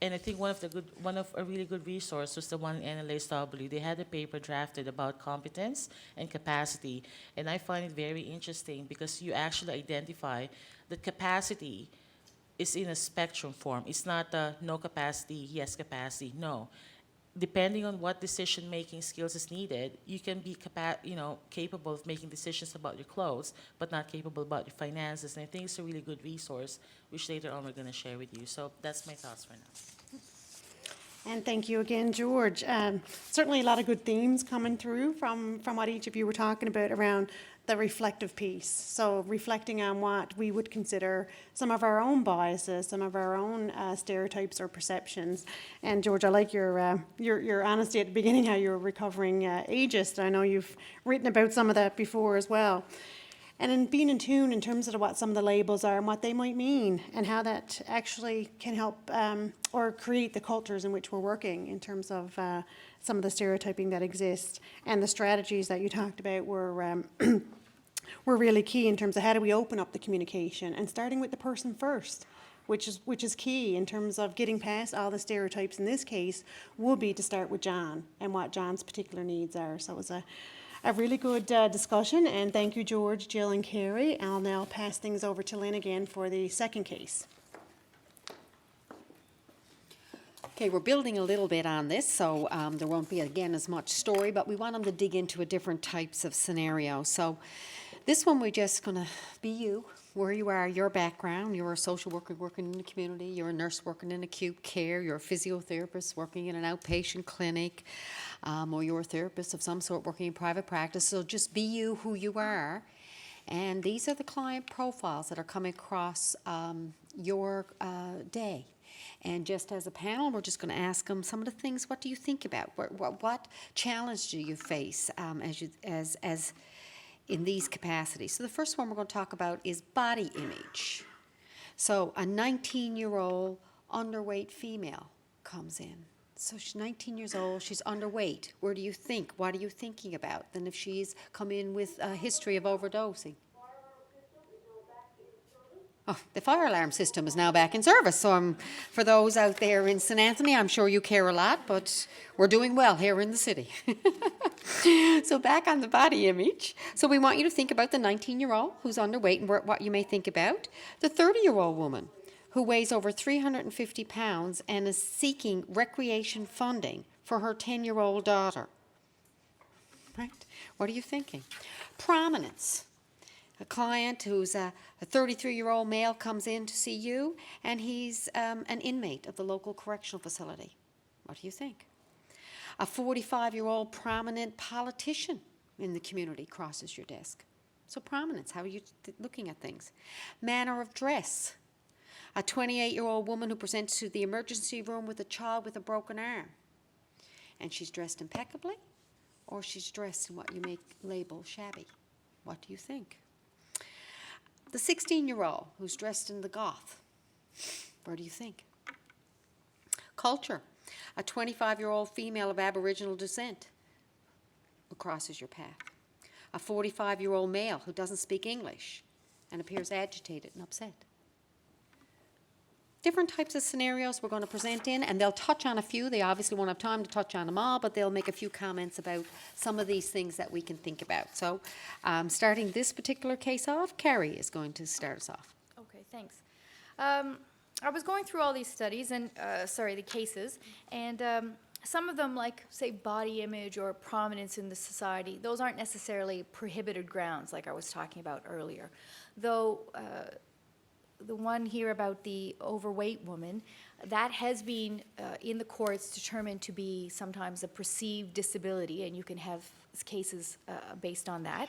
I think one of a really good resource was the one in NLASW. They had a paper drafted about competence and capacity. And I find it very interesting because you actually identify that capacity is in a spectrum form. It's not no capacity, yes capacity, no. Depending on what decision-making skills is needed, you can be capable of making decisions about your clothes, but not capable about your finances. And I think it's a really good resource, which later on we're going to share with you. So that's my thoughts for now. And thank you again, George. Certainly a lot of good themes coming through from what each of you were talking about around the reflective piece. So reflecting on what we would consider some of our own biases, some of our own stereotypes or perceptions. And George, I like your honesty at the beginning, how you're recovering ageist. I know you've written about some of that before as well. And in being in tune in terms of what some of the labels are and what they might mean and how that actually can help or create the cultures in which we're working in terms of some of the stereotyping that exists. And the strategies that you talked about were really key in terms of how do we open up the communication and starting with the person first, which is key in terms of getting past all the stereotypes. In this case would be to start with John and what John's particular needs are. So it was a really good discussion, and thank you, George, Jill, and Carrie. I'll now pass things over to Lynn again for the second case. Okay, we're building a little bit on this, so there won't be, again, as much story, but we want them to dig into a different types of scenario. So this one, we're just going to be you, where you are, your background. You're a social worker working in the community. You're a nurse working in acute care. You're a physiotherapist working in an outpatient clinic, or you're a therapist of some sort working in private practice. So just be you, who you are. And these are the client profiles that are coming across your day. And just as a panel, we're just going to ask them some of the things. What do you think about? What challenge do you face as in these capacities? So the first one we're going to talk about is body image. So a 19-year-old underweight female comes in. So she's 19 years old, she's underweight. Where do you think? What are you thinking about? Then if she's come in with a history of overdosing. Oh, the fire alarm system is now back in service. So for those out there in St. Anthony, I'm sure you care a lot, but we're doing well here in the city. So back on the body image. So we want you to think about the 19-year-old who's underweight and what you may think about. The 30-year-old woman who weighs over 350 pounds and is seeking recreation funding for her 10-year-old daughter. Right? What are you thinking? Prominence. A client who's a 33-year-old male comes in to see you, and he's an inmate of the local correctional facility. What do you think? A 45-year-old prominent politician in the community crosses your desk. So prominence, how are you looking at things? Manner of dress. A 28-year-old woman who presents to the emergency room with a child with a broken arm. And she's dressed impeccably, or she's dressed in what you may label shabby. What do you think? The 16-year-old who's dressed in the goth. Where do you think? Culture. A 25-year-old female of Aboriginal descent who crosses your path. A 45-year-old male who doesn't speak English and appears agitated and upset. Different types of scenarios we're going to present in, and they'll touch on a few. They obviously won't have time to touch on them all, but they'll make a few comments about some of these things that we can think about. So starting this particular case off, Carrie is going to start us off. Okay, thanks. I was going through all these studies and, the cases, and some of them, like, say, body image or prominence in the society, those aren't necessarily prohibited grounds like I was talking about earlier. Though the one here about the overweight woman, that has been in the courts determined to be sometimes a perceived disability, and you can have cases based on that.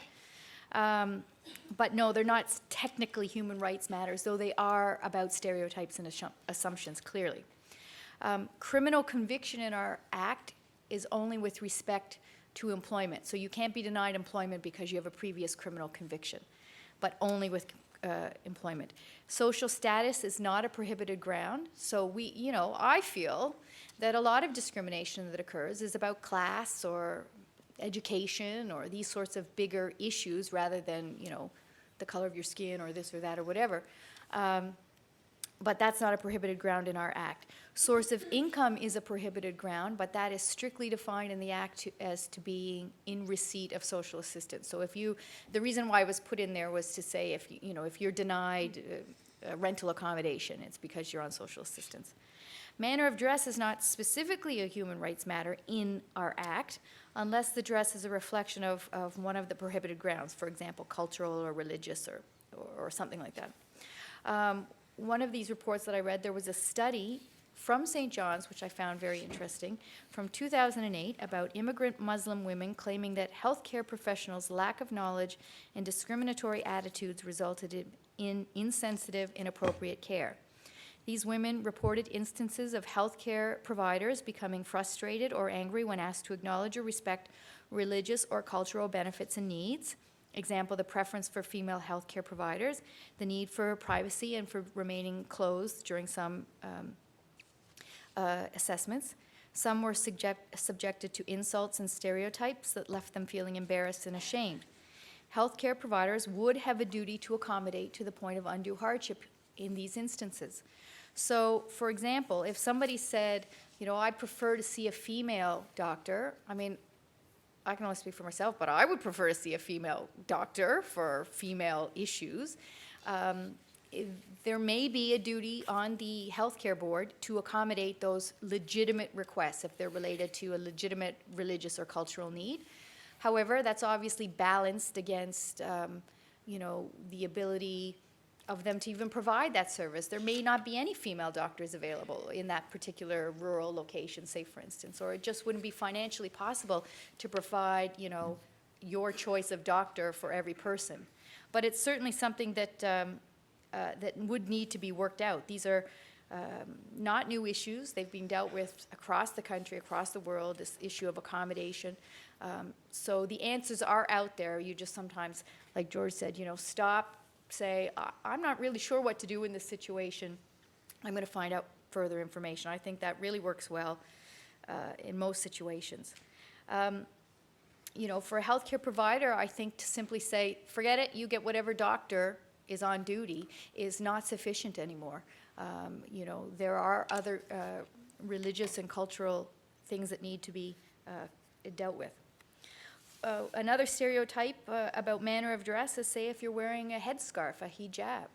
But no, they're not technically human rights matters, though they are about stereotypes and assumptions, clearly. Criminal conviction in our Act is only with respect to employment. So you can't be denied employment because you have a previous criminal conviction, but only with employment. Social status is not a prohibited ground. So I feel that a lot of discrimination that occurs is about class or education or these sorts of bigger issues rather than, the color of your skin or this or that or whatever. But that's not a prohibited ground in our Act. Source of income is a prohibited ground, but that is strictly defined in the Act as to being in receipt of social assistance. So the reason why it was put in there was to say if you're denied rental accommodation, it's because you're on social assistance. Manner of dress is not specifically a human rights matter in our Act, unless the dress is a reflection of one of the prohibited grounds, for example, cultural or religious or something like that. One of these reports that I read, there was a study from St. John's, which I found very interesting, from 2008 about immigrant Muslim women claiming that healthcare professionals' lack of knowledge and discriminatory attitudes resulted in insensitive, inappropriate care. These women reported instances of healthcare providers becoming frustrated or angry when asked to acknowledge or respect religious or cultural benefits and needs. Example, the preference for female healthcare providers, the need for privacy and for remaining closed during some assessments. Some were subjected to insults and stereotypes that left them feeling embarrassed and ashamed. Healthcare providers would have a duty to accommodate to the point of undue hardship in these instances. So, for example, if somebody said, I'd prefer to see a female doctor, I can only speak for myself, but I would prefer to see a female doctor for female issues. there may be a duty on the healthcare board to accommodate those legitimate requests if they're related to a legitimate religious or cultural need. However, that's obviously balanced against, you know, the ability of them to even provide that service. There may not be any female doctors available in that particular rural location, say for instance, or it just wouldn't be financially possible to provide, you know, your choice of doctor for every person. But it's certainly something that, that would need to be worked out. These are not new issues. They've been dealt with across the country, across the world, this issue of accommodation. So the answers are out there. You just sometimes, like George said, you know, stop, say, I'm not really sure what to do in this situation. I'm going to find out further information. I think that really works well in most situations. You know, for a healthcare provider, I think to simply say, forget it, you get whatever doctor is on duty is not sufficient anymore. You know, there are other religious and cultural things that need to be dealt with. Another stereotype about manner of dress is, say, if you're wearing a headscarf, a hijab.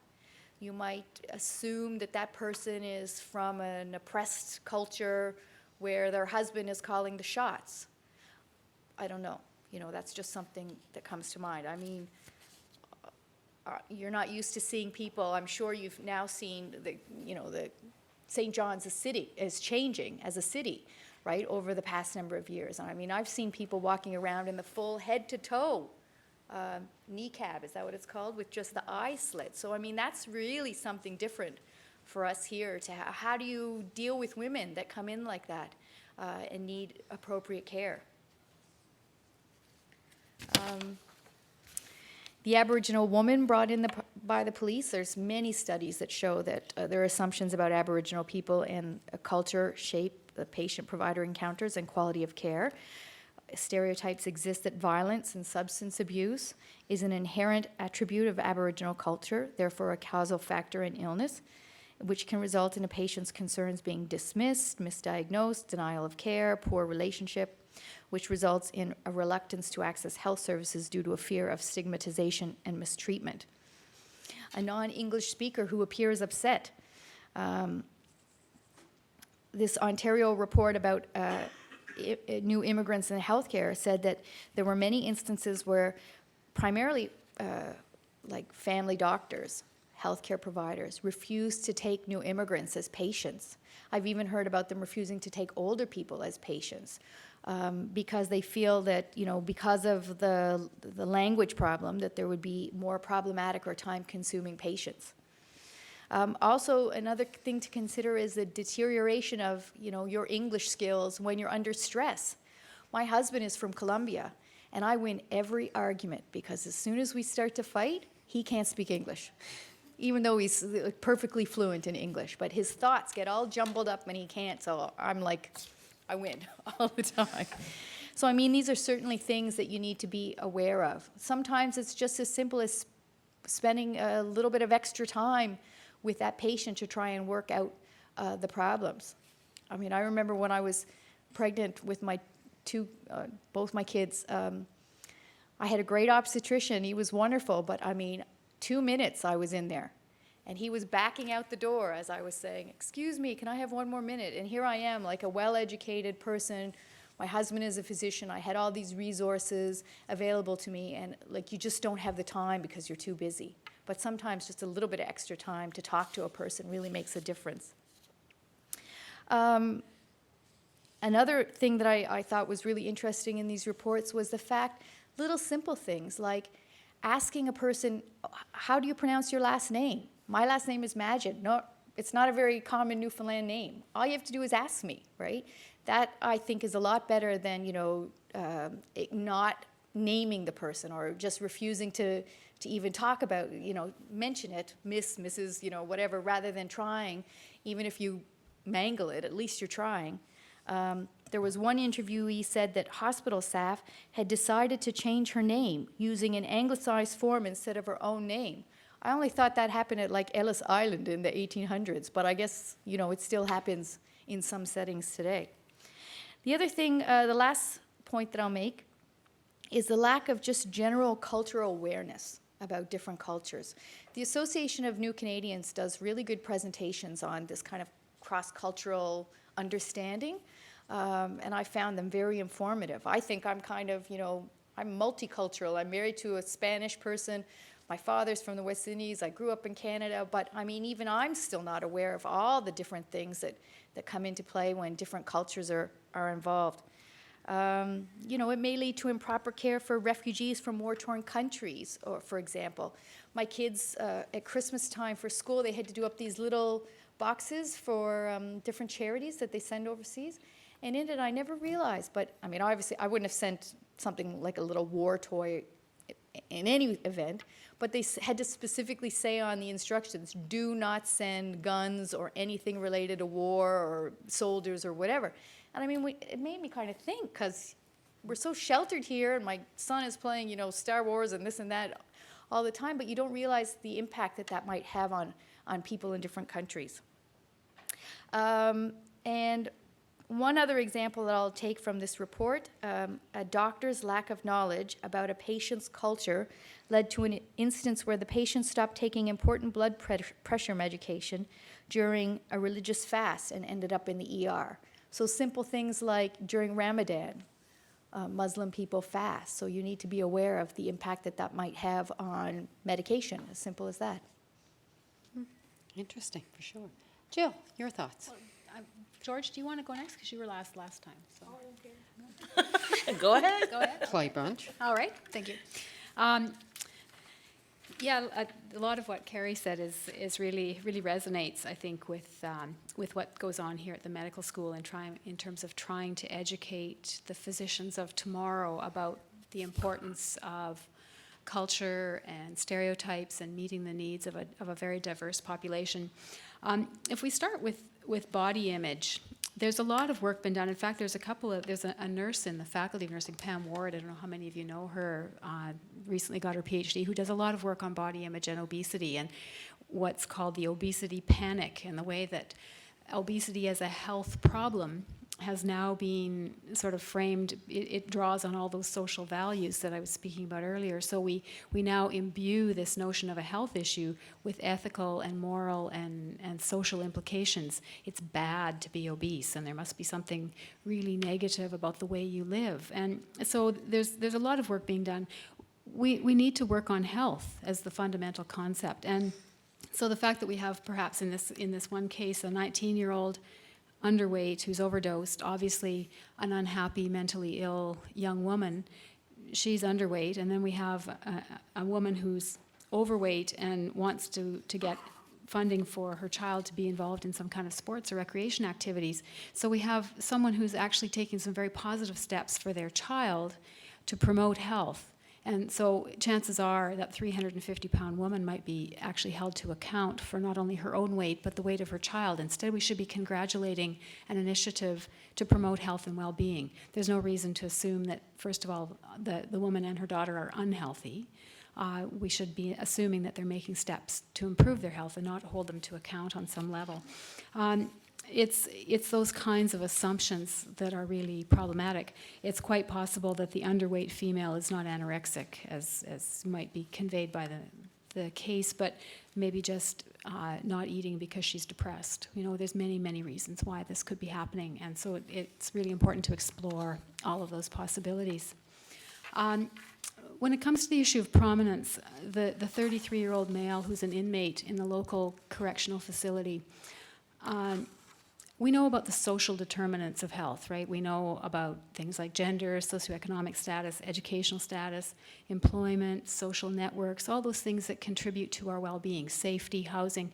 You might assume that that person is from an oppressed culture where their husband is calling the shots. I don't know. You know, that's just something that comes to mind. I mean, you're not used to seeing people. I'm sure you've now seen the, you know, the St. John's city is changing as a city, right, over the past number of years. I mean, I've seen people walking around in the full head-to-toe kneecap, is that what it's called, with just the eye slit. So, I mean, that's really something different for us here. How do you deal with women that come in like that and need appropriate care? The Aboriginal woman brought in by the police, there's many studies that show that their assumptions about Aboriginal people and culture shape the patient-provider encounters and quality of care. Stereotypes exist that violence and substance abuse is an inherent attribute of Aboriginal culture, therefore a causal factor in illness, which can result in a patient's concerns being dismissed, misdiagnosed, denial of care, poor relationship, which results in a reluctance to access health services due to a fear of stigmatization and mistreatment. A non-English speaker who appears upset. This Ontario report about new immigrants in healthcare said that there were many instances where primarily like family doctors, healthcare providers, refused to take new immigrants as patients. I've even heard about them refusing to take older people as patients. Because they feel that, you know, because of the language problem, that there would be more problematic or time-consuming patients. Also, another thing to consider is the deterioration of, you know, your English skills when you're under stress. My husband is from Colombia, and I win every argument because as soon as we start to fight, he can't speak English, even though he's perfectly fluent in English. But his thoughts get all jumbled up and he can't, so I'm like, I win all the time. So, I mean, these are certainly things that you need to be aware of. Sometimes it's just as simple as spending a little bit of extra time with that patient to try and work out the problems. I mean, I remember when I was pregnant with my both my kids, I had a great obstetrician. He was wonderful, but I mean, 2 minutes I was in there. And he was backing out the door as I was saying, excuse me, can I have one more minute? And here I am, like a well-educated person. My husband is a physician. I had all these resources available to me. And like, you just don't have the time because you're too busy. But sometimes just a little bit of extra time to talk to a person really makes a difference. Another thing that I thought was really interesting in these reports was the fact, little simple things like asking a person, how do you pronounce your last name? My last name is Majid. No, it's not a very common Newfoundland name. All you have to do is ask me, right? That, I think, is a lot better than, you know, not naming the person or just refusing to even talk about, you know, mention it, Miss, Mrs., you know, whatever, rather than trying. Even if you mangle it, at least you're trying. There was one interviewee said that hospital staff had decided to change her name using an anglicized form instead of her own name. I only thought that happened at like Ellis Island in the 1800s, but I guess, you know, it still happens in some settings today. The other thing, the last point that I'll make is the lack of just general cultural awareness. about different cultures. The Association of New Canadians does really good presentations on this kind of cross-cultural understanding, and I found them very informative. I think I'm kind of, I'm multicultural. I'm married to a Spanish person. My father's from the West Indies. I grew up in Canada, but I mean, even I'm still not aware of all the different things that come into play when different cultures are involved. It may lead to improper care for refugees from war-torn countries, or for example. My kids, at Christmas time for school, they had to do up these little boxes for different charities that they send overseas. And in it, I never realized, but I mean, obviously, I wouldn't have sent something like a little war toy in any event, but they had to specifically say on the instructions, do not send guns or anything related to war or soldiers or whatever. And I mean, it made me kind of think, because we're so sheltered here, and my son is playing, Star Wars and this and that all the time, but you don't realize the impact that might have on people in different countries. And one other example that I'll take from this report, a doctor's lack of knowledge about a patient's culture led to an instance where the patient stopped taking important blood pressure medication during a religious fast and ended up in the ER. So simple things like during Ramadan, Muslim people fast, so you need to be aware of the impact that might have on medication, as simple as that. Interesting, for sure. Jill, your thoughts? George, do you want to go next? Because you were last time. So. Go ahead. Go ahead. Ploy brunch. All right, thank you. A lot of what Carrie said is really resonates, I think, with what goes on here at the medical school in terms of trying to educate the physicians of tomorrow about the importance of culture and stereotypes and meeting the needs of a very diverse population. If we start with body image, there's a lot of work been done. In fact, there's a nurse in the Faculty of Nursing, Pam Ward, I don't know how many of you know her, recently got her PhD, who does a lot of work on body image and obesity and what's called the obesity panic, and the way that obesity as a health problem has now been sort of framed. It draws on all those social values that I was speaking about earlier. So we now imbue this notion of a health issue with ethical and moral and social implications. It's bad to be obese, and there must be something really negative about the way you live. And so there's a lot of work being done. We need to work on health as the fundamental concept. And so the fact that we have perhaps in this one case a 19-year-old underweight who's overdosed, obviously an unhappy, mentally ill young woman, she's underweight, and then we have a woman who's overweight and wants to get funding for her child to be involved in some kind of sports or recreation activities. So we have someone who's actually taking some very positive steps for their child to promote health. And so chances are that 350-pound woman might be actually held to account for not only her own weight, but the weight of her child. Instead, we should be congratulating an initiative to promote health and well-being. There's no reason to assume that, first of all, the woman and her daughter are unhealthy. We should be assuming that they're making steps to improve their health and not hold them to account on some level. It's those kinds of assumptions that are really problematic. It's quite possible that the underweight female is not anorexic, as might be conveyed by the case, but maybe just not eating because she's depressed. There's many reasons why this could be happening, and so it's really important to explore all of those possibilities. When it comes to the issue of prominence, the 33-year-old male who's an inmate in the local correctional facility, we know about the social determinants of health, right? We know about things like gender, socioeconomic status, educational status, employment, social networks, all those things that contribute to our well-being, safety, housing.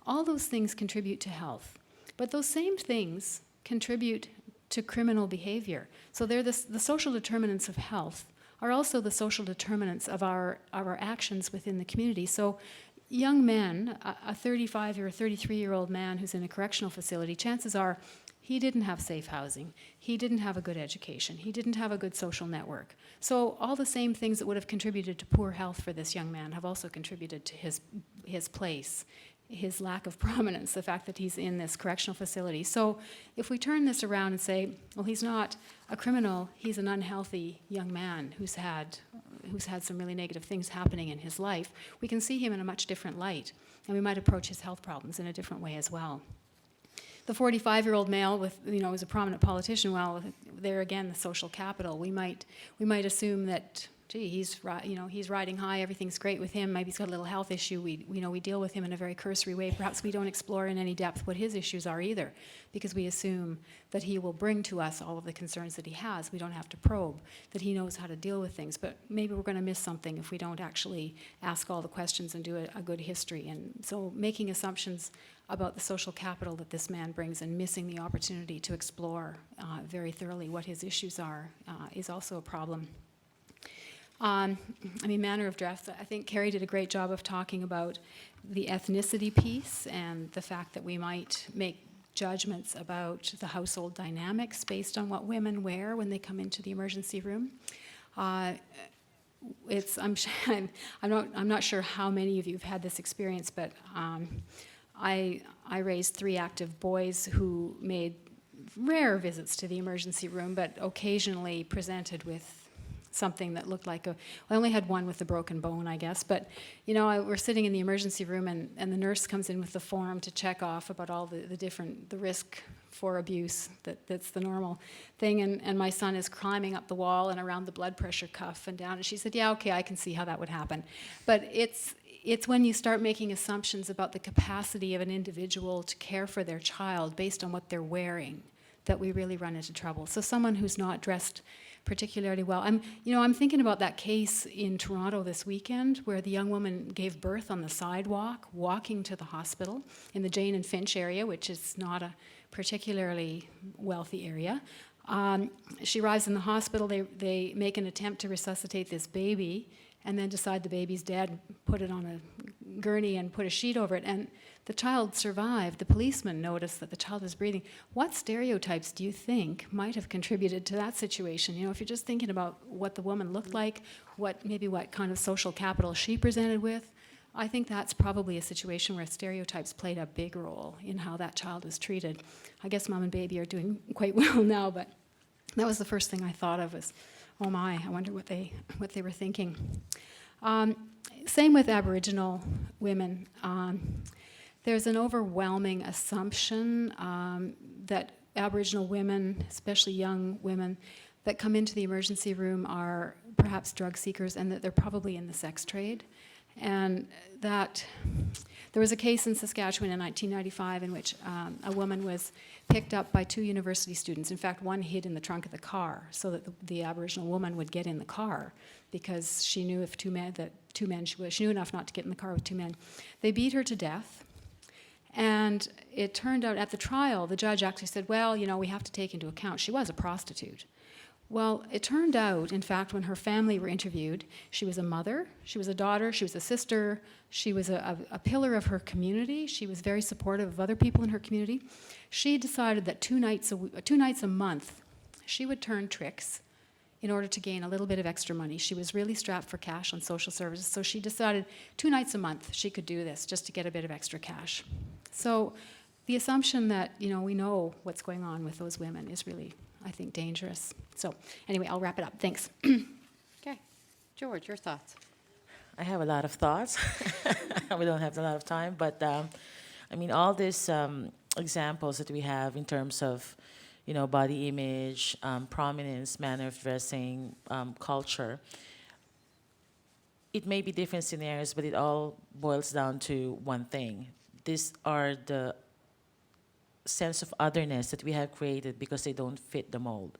All those things contribute to health. But those same things contribute to criminal behavior. So they're the social determinants of health are also the social determinants of our actions within the community. So young men, a 35 or a 33-year-old man who's in a correctional facility, chances are he didn't have safe housing, he didn't have a good education, he didn't have a good social network. So all the same things that would have contributed to poor health for this young man have also contributed to his place, his lack of prominence, the fact that he's in this correctional facility. So if we turn this around and say, well, he's not a criminal, he's an unhealthy young man who's had who's had some really negative things happening in his life, we can see him in a much different light, and we might approach his health problems in a different way as well. The 45-year-old male with, is a prominent politician. Well, there again, the social capital. We might assume that, gee, he's riding high. Everything's great with him. Maybe he's got a little health issue. We deal with him in a very cursory way. Perhaps we don't explore in any depth what his issues are either, because we assume that he will bring to us all of the concerns that he has. We don't have to probe, that he knows how to deal with things. But maybe we're going to miss something if we don't actually ask all the questions and do a good history. And so making assumptions about the social capital that this man brings and missing the opportunity to explore very thoroughly what his issues are is also a problem. Manner of dress. I think Carrie did a great job of talking about the ethnicity piece and the fact that we might make judgments about the household dynamics based on what women wear when they come into the emergency room. I'm not sure how many of you have had this experience, but I raised 3 active boys who made rare visits to the emergency room, but occasionally presented with something that looked like I only had one with a broken bone, I guess, but we're sitting in the emergency room and the nurse comes in with the form to check off about all the risk for abuse, that's the normal thing, and my son is climbing up the wall and around the blood pressure cuff and down, and she said, yeah, okay, I can see how that would happen. But it's when you start making assumptions about the capacity of an individual to care for their child based on what they're wearing that we really run into trouble. So someone who's not dressed particularly well. I'm thinking about that case in Toronto this weekend where the young woman gave birth on the sidewalk, walking to the hospital in the Jane and Finch area, which is not a particularly wealthy area. She arrives in the hospital, they make an attempt to resuscitate this baby, and then decide the baby's dead, put it on a gurney and put a sheet over it, and the child survived. The policeman noticed that the child was breathing. What stereotypes do you think might have contributed to that situation? If you're just thinking about what the woman looked like, what kind of social capital she presented with, I think that's probably a situation where stereotypes played a big role in how that child was treated. I guess mom and baby are doing quite well now, but that was the first thing I thought of was, oh my, I wonder what they were thinking. Same with Aboriginal women. There's an overwhelming assumption that Aboriginal women, especially young women, that come into the emergency room are perhaps drug seekers and that they're probably in the sex trade. And that there was a case in Saskatchewan in 1995 in which a woman was picked up by 2 university students. In fact, one hid in the trunk of the car so that the Aboriginal woman would get in the car because she knew she knew enough not to get in the car with 2 men. They beat her to death. And it turned out at the trial, the judge actually said, well, we have to take into account she was a prostitute. Well, it turned out, in fact, when her family were interviewed, she was a mother, she was a daughter, she was a sister, she was a pillar of her community, she was very supportive of other people in her community. She decided that 2 nights a month, she would turn tricks in order to gain a little bit of extra money. She was really strapped for cash on social services, so she decided 2 nights a month she could do this just to get a bit of extra cash. So the assumption that, we know what's going on with those women is really, I think, dangerous. So anyway, I'll wrap it up. Thanks. Okay. George, your thoughts? I have a lot of thoughts. We don't have a lot of time, but all these examples that we have in terms of, body image, prominence, manner of dressing, culture, it may be different scenarios, but it all boils down to one thing. These are the sense of otherness that we have created because they don't fit the mold.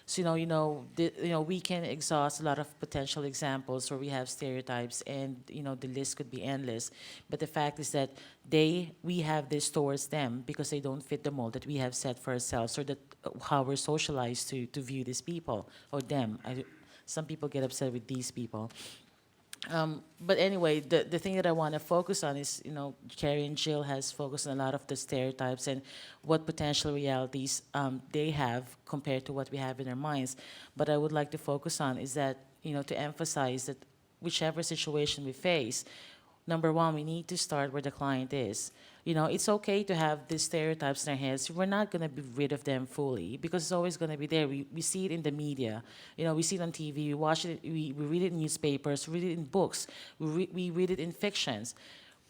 So we can exhaust a lot of potential examples where we have stereotypes, and the list could be endless. But the fact is that we have this towards them because they don't fit the mold that we have set for ourselves, or that how we're socialized to view these people or them. Some people get upset with these people. But anyway, the thing that I want to focus on is, Carrie and Jill has focused on a lot of the stereotypes and what potential realities they have compared to what we have in our minds. But I would like to focus on is that, to emphasize that whichever situation we face, number one, we need to start where the client is. You know, it's okay to have these stereotypes in our heads. We're not going to be rid of them fully because it's always going to be there. We see it in the media. You know, we see it on TV, we watch it, we read it in newspapers, we read it in books, we read it in fictions.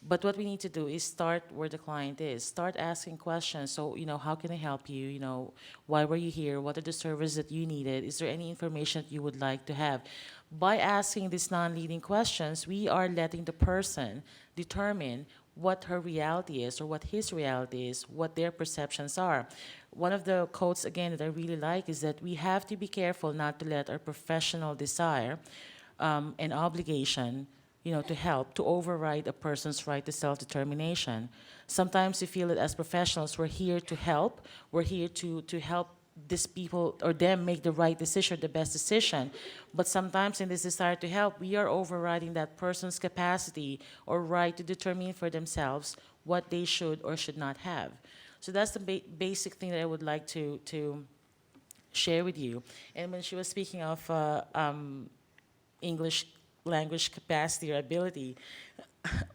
But what we need to do is start where the client is. Start asking questions. So, you know, how can I help you? You know, why were you here? What are the services that you needed? Is there any information that you would like to have? By asking these non-leading questions, we are letting the person determine what her reality is or what his reality is, what their perceptions are. One of the quotes, again, that I really like is that we have to be careful not to let our professional desire and obligation, you know, to help, to override a person's right to self-determination. Sometimes we feel that as professionals, we're here to help. We're here to help these people or them make the right decision, the best decision. But sometimes in this desire to help, we are overriding that person's capacity or right to determine for themselves what they should or should not have. So that's the basic thing that I would like to share with you. And when she was speaking of English language capacity or ability,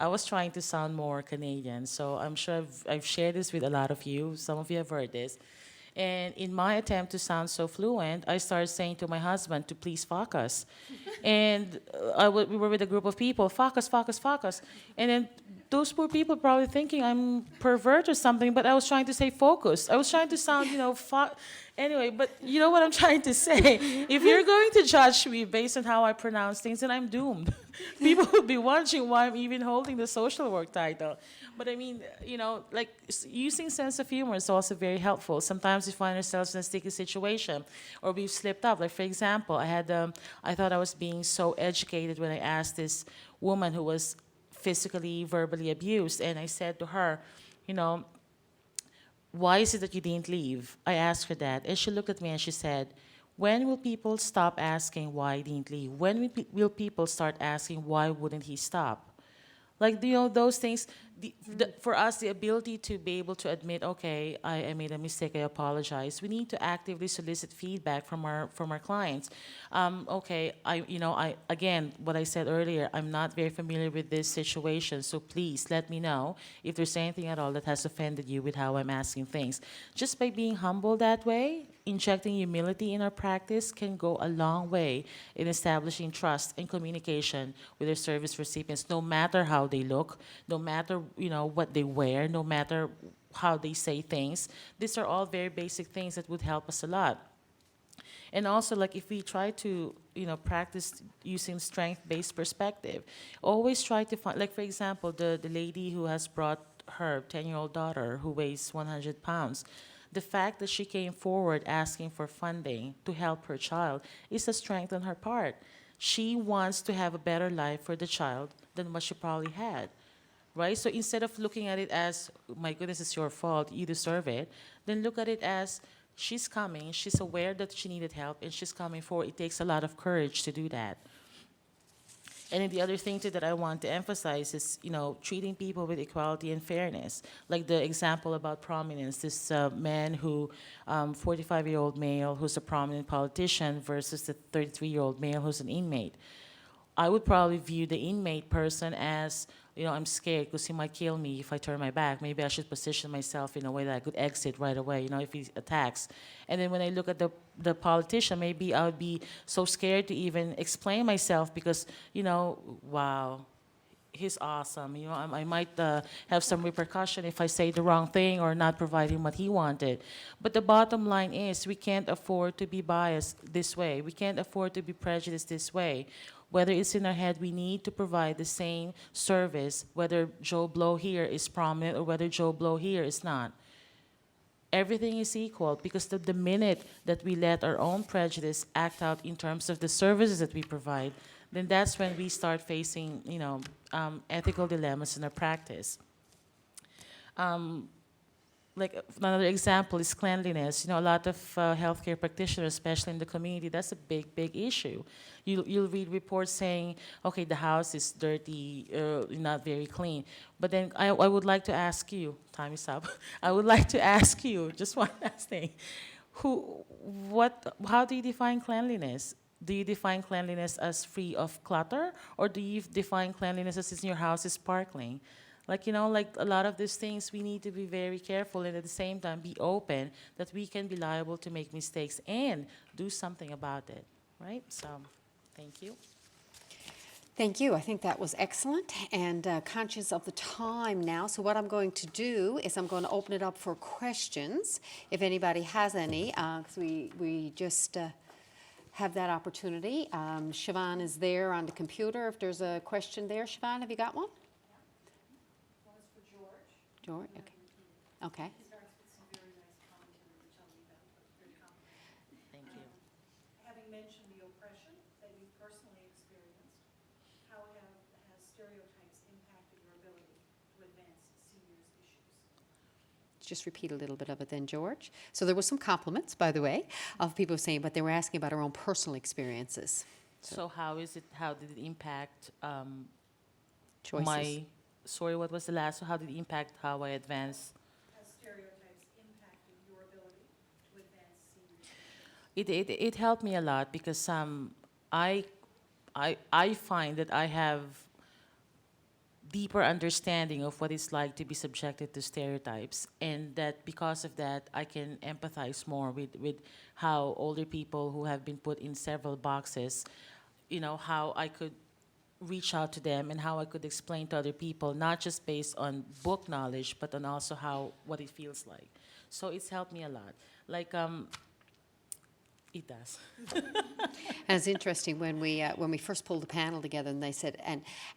I was trying to sound more Canadian. So I'm sure I've shared this with a lot of you. Some of you have heard this. And in my attempt to sound so fluent, I started saying to my husband to please focus. And we were with a group of people, focus, focus, focus. And then those poor people probably thinking I'm pervert or something, but I was trying to say focus. I was trying to sound, you know, anyway, but you know what I'm trying to say? If you're going to judge me based on how I pronounce things, then I'm doomed. People will be wondering why I'm even holding the social work title. But I mean, you know, like using sense of humor is also very helpful. Sometimes we find ourselves in a sticky situation or we've slipped up. Like, for example, I thought I was being so educated when I asked this woman who was physically, verbally abused, and I said to her, you know, why is it that you didn't leave? I asked her that, and she looked at me and she said, when will people stop asking why he didn't leave? When will people start asking why wouldn't he stop? Like, you know, those things, for us, the ability to be able to admit, okay, I made a mistake, I apologize. We need to actively solicit feedback from our clients. Okay, again, what I said earlier, I'm not very familiar with this situation, so please let me know if there's anything at all that has offended you with how I'm asking things. Just by being humble that way, injecting humility in our practice can go a long way in establishing trust and communication with our service recipients, no matter how they look, no matter, you know, what they wear, no matter how they say things. These are all very basic things that would help us a lot. And also, like, if we try to, you know, practice using strength-based perspective, always try to find, like, for example, the lady who has brought her 10-year-old daughter who weighs 100 pounds, the fact that she came forward asking for funding to help her child is a strength on her part. She wants to have a better life for the child than what she probably had, right? So instead of looking at it as, my goodness, it's your fault, you deserve it, then look at it as, she's coming, she's aware that she needed help, and she's coming forward. It takes a lot of courage to do that. And then the other thing too that I want to emphasize is, you know, treating people with equality and fairness. Like the example about prominence, this man who, 45-year-old male who's a prominent politician versus the 33-year-old male who's an inmate. I would probably view the inmate person as, you know, I'm scared because he might kill me if I turn my back. Maybe I should position myself in a way that I could exit right away, you know, if he attacks. And then when I look at the politician, maybe I would be so scared to even explain myself because, you know, wow, he's awesome. You know, I might have some repercussion if I say the wrong thing or not provide him what he wanted. But the bottom line is we can't afford to be biased this way. We can't afford to be prejudiced this way. Whether it's in our head, we need to provide the same service, whether Joe Blow here is prominent or whether Joe Blow here is not. Everything is equal because the minute that we let our own prejudice act out in terms of the services that we provide, then that's when we start facing, you know, ethical dilemmas in our practice. Like another example is cleanliness. You know, a lot of healthcare practitioners, especially in the community, that's a big, big issue. You'll read reports saying, okay, the house is dirty, not very clean. But then I would like to ask you, time is up. I would like to ask you, just one last thing. How do you define cleanliness? Do you define cleanliness as free of clutter, or do you define cleanliness as in your house is sparkling? Like, like a lot of these things, we need to be very careful and at the same time be open that we can be liable to make mistakes and do something about it, right? So, thank you. Thank you. I think that was excellent, and conscious of the time now. So what I'm going to do is I'm going to open it up for questions, if anybody has any, because we just have that opportunity. Siobhan is there on the computer. If there's a question there, Siobhan, have you got one? One is for George. George, okay. Okay. He starts with some very nice commentary, which I'll leave out, but very complimentary. Thank you. Having mentioned the oppression that you personally experienced, how has stereotypes impacted your ability to advance seniors' issues? Just repeat a little bit of it then, George. So there were some compliments, by the way, of people saying, but they were asking about our own personal experiences. So how did it impact Choices. sorry, what was the last, how did it impact how I advance? Has stereotypes impacted your ability to advance seniors' issues? It helped me a lot because I find that I have deeper understanding of what it's like to be subjected to stereotypes, and that because of that I can empathize more with how older people who have been put in several boxes, how I could reach out to them and how I could explain to other people, not just based on book knowledge, but on also what it feels like. So it's helped me a lot. Like, it does. And it's interesting when we first pulled the panel together, and they said,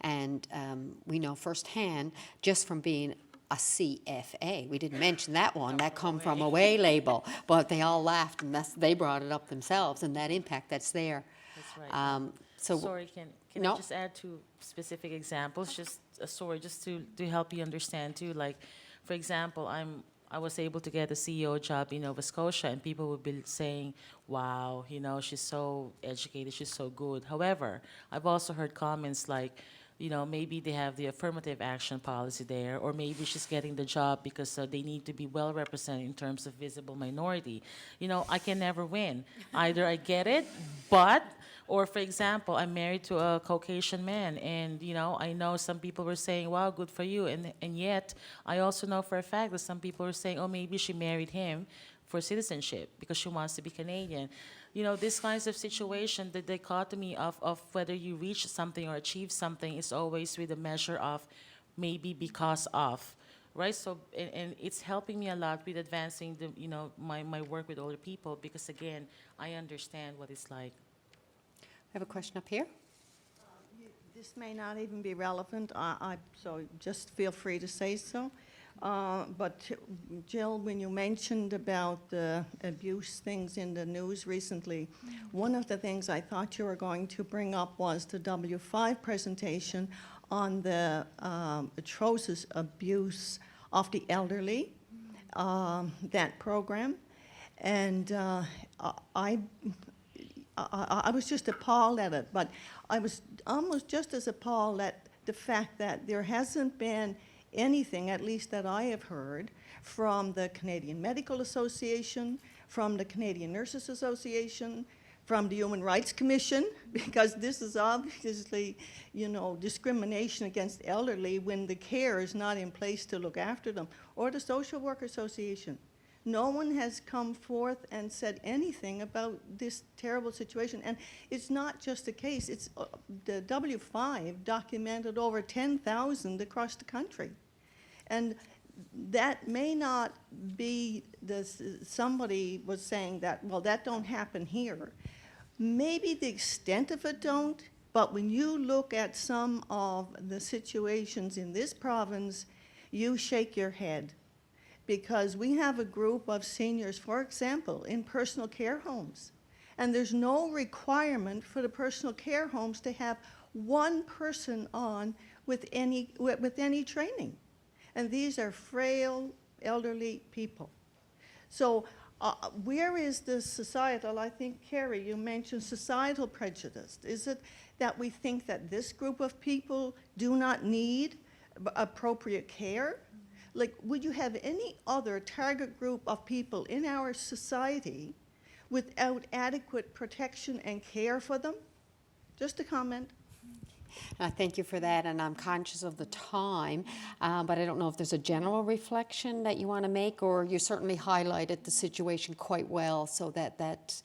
and we know firsthand just from being a CFA, we didn't mention that one, that come from away label, but they all laughed, and they brought it up themselves, and that impact that's there. That's right. So Sorry, can No. I just add two specific examples? Just just to help you understand too. Like, for example, I was able to get a CEO job in Nova Scotia, and people would be saying, "Wow, she's so educated, she's so good." However, I've also heard comments like, maybe they have the affirmative action policy there, or maybe she's getting the job because they need to be well represented in terms of visible minority. I can never win. Either I get it, or for example, I'm married to a Caucasian man, and I know some people were saying, "Wow, good for you," and yet I also know for a fact that some people were saying, "Oh, maybe she married him for citizenship because she wants to be Canadian." These kinds of situation, the dichotomy of whether you reach something or achieve something is always with a measure of maybe because of, right? So, and it's helping me a lot with advancing my work with older people because, again, I understand what it's like. I have a question up here. This may not even be relevant, so just feel free to say so. But Jill, when you mentioned about the abuse things in the news recently, one of the things I thought you were going to bring up was the W5 presentation on the atrocious abuse of the elderly, that program. And I was just appalled at it, but I was almost just as appalled at the fact that there hasn't been anything, at least that I have heard, from the Canadian Medical Association, from the Canadian Nurses Association, from the Human Rights Commission, because this is obviously, discrimination against elderly when the care is not in place to look after them, or the Social Work Association. No one has come forth and said anything about this terrible situation. And it's not just a case, it's the W5 documented over 10,000 across the country. And that may not be, somebody was saying that, well, that don't happen here. Maybe the extent of it don't, but when you look at some of the situations in this province, you shake your head. Because we have a group of seniors, for example, in personal care homes. And there's no requirement for the personal care homes to have one person on with any training. And these are frail, elderly people. So where is the societal, I think, Carrie, you mentioned societal prejudice. Is it that we think that this group of people do not need appropriate care? Like, would you have any other target group of people in our society without adequate protection and care for them? Just a comment. Thank you for that, and I'm conscious of the time, but I don't know if there's a general reflection that you want to make, or you certainly highlighted the situation quite well, so that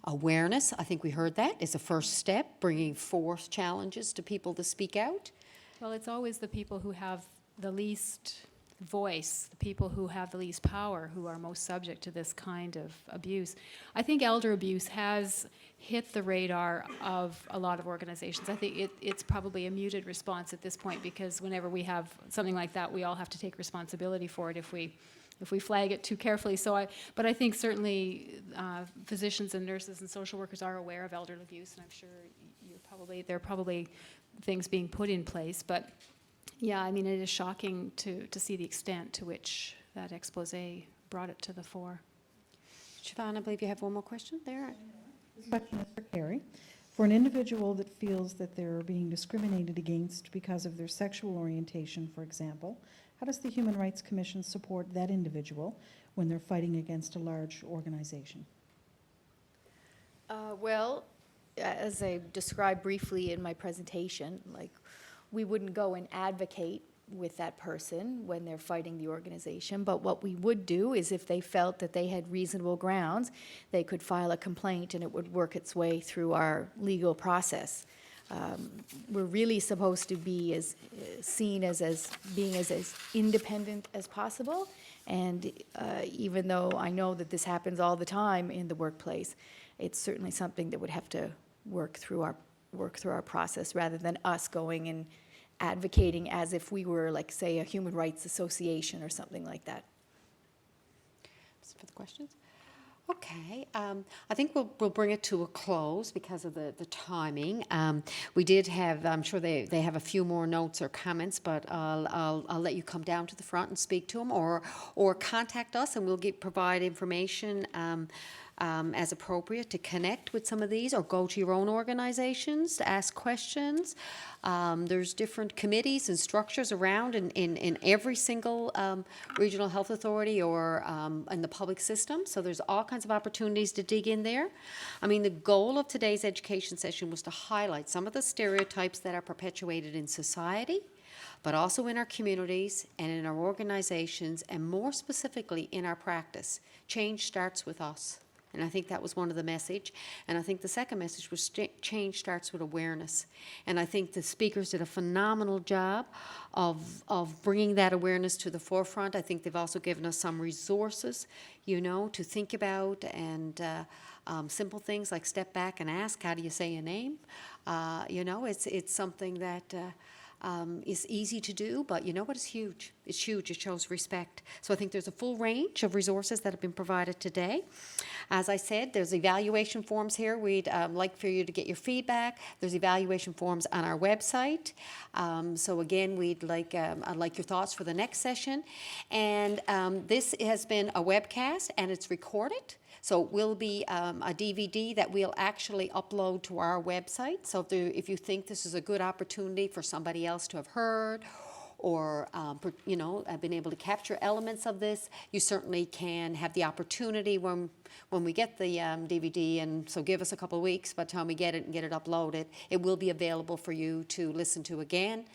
awareness, I think we heard that, is a first step, bringing forth challenges to people to speak out. Well, it's always the people who have the least voice, the people who have the least power, who are most subject to this kind of abuse. I think elder abuse has hit the radar of a lot of organizations. I think it's probably a muted response at this point, because whenever we have something like that, we all have to take responsibility for it if we flag it too carefully. But I think certainly physicians and nurses and social workers are aware of elder abuse, and I'm sure there are probably things being put in place. But yeah, I mean, it is shocking to see the extent to which that expose brought it to the fore. Siobhan, I believe you have one more question there. This question is for Carrie. For an individual that feels that they're being discriminated against because of their sexual orientation, for example, how does the Human Rights Commission support that individual when they're fighting against a large organization? Well, as I described briefly in my presentation, like, we wouldn't go and advocate with that person when they're fighting the organization, but what we would do is, if they felt that they had reasonable grounds, they could file a complaint and it would work its way through our legal process. We're really supposed to be seen as being as independent as possible, and even though I know that this happens all the time in the workplace, it's certainly something that would have to work through our process, rather than us going and advocating as if we were, like, say, a human rights association or something like that. For the questions? Okay, I think we'll bring it to a close because of the timing. We did have, I'm sure they have a few more notes or comments, but I'll let you come down to the front and speak to them, or contact us, and we'll provide information as appropriate to connect with some of these, or go to your own organizations to ask questions. There's different committees and structures around in every single regional health authority or in the public system, so there's all kinds of opportunities to dig in there. I mean, the goal of today's education session was to highlight some of the stereotypes that are perpetuated in society, but also in our communities and in our organizations, and more specifically in our practice. Change starts with us. And I think that was one of the message. And I think the second message was change starts with awareness. And I think the speakers did a phenomenal job of bringing that awareness to the forefront. I think they've also given us some resources, to think about, and simple things like step back and ask, how do you say your name? It's something that is easy to do, but you know what? It's huge. It's huge. It shows respect. So I think there's a full range of resources that have been provided today. As I said, there's evaluation forms here. We'd like for you to get your feedback. There's evaluation forms on our website. So again, I'd like your thoughts for the next session. And this has been a webcast, and it's recorded. So it will be a DVD that we'll actually upload to our website. So if you think this is a good opportunity for somebody else to have heard, or have been able to capture elements of this, you certainly can have the opportunity when we get the DVD, and so give us a couple of weeks by the time we get it and get it uploaded. It will be available for you to listen to again.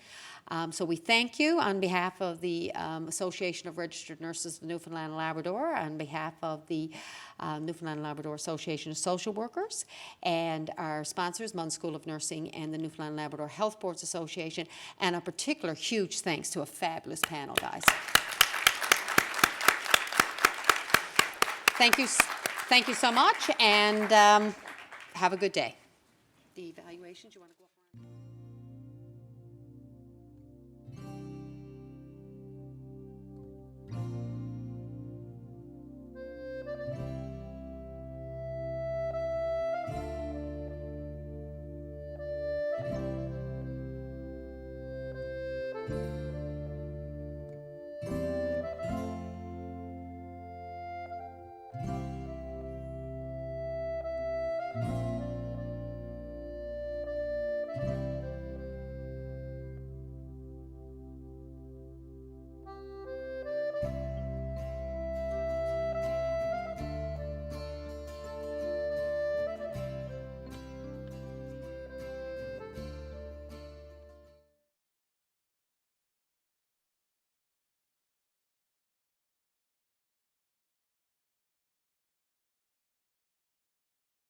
So we thank you on behalf of the Association of Registered Nurses of Newfoundland and Labrador, on behalf of the Newfoundland and Labrador Association of Social Workers, and our sponsors, Munn School of Nursing and the Newfoundland and Labrador Health Boards Association, and a particular huge thanks to a fabulous panel, guys. Thank you so much, and have a good day. The evaluations, you want to go on?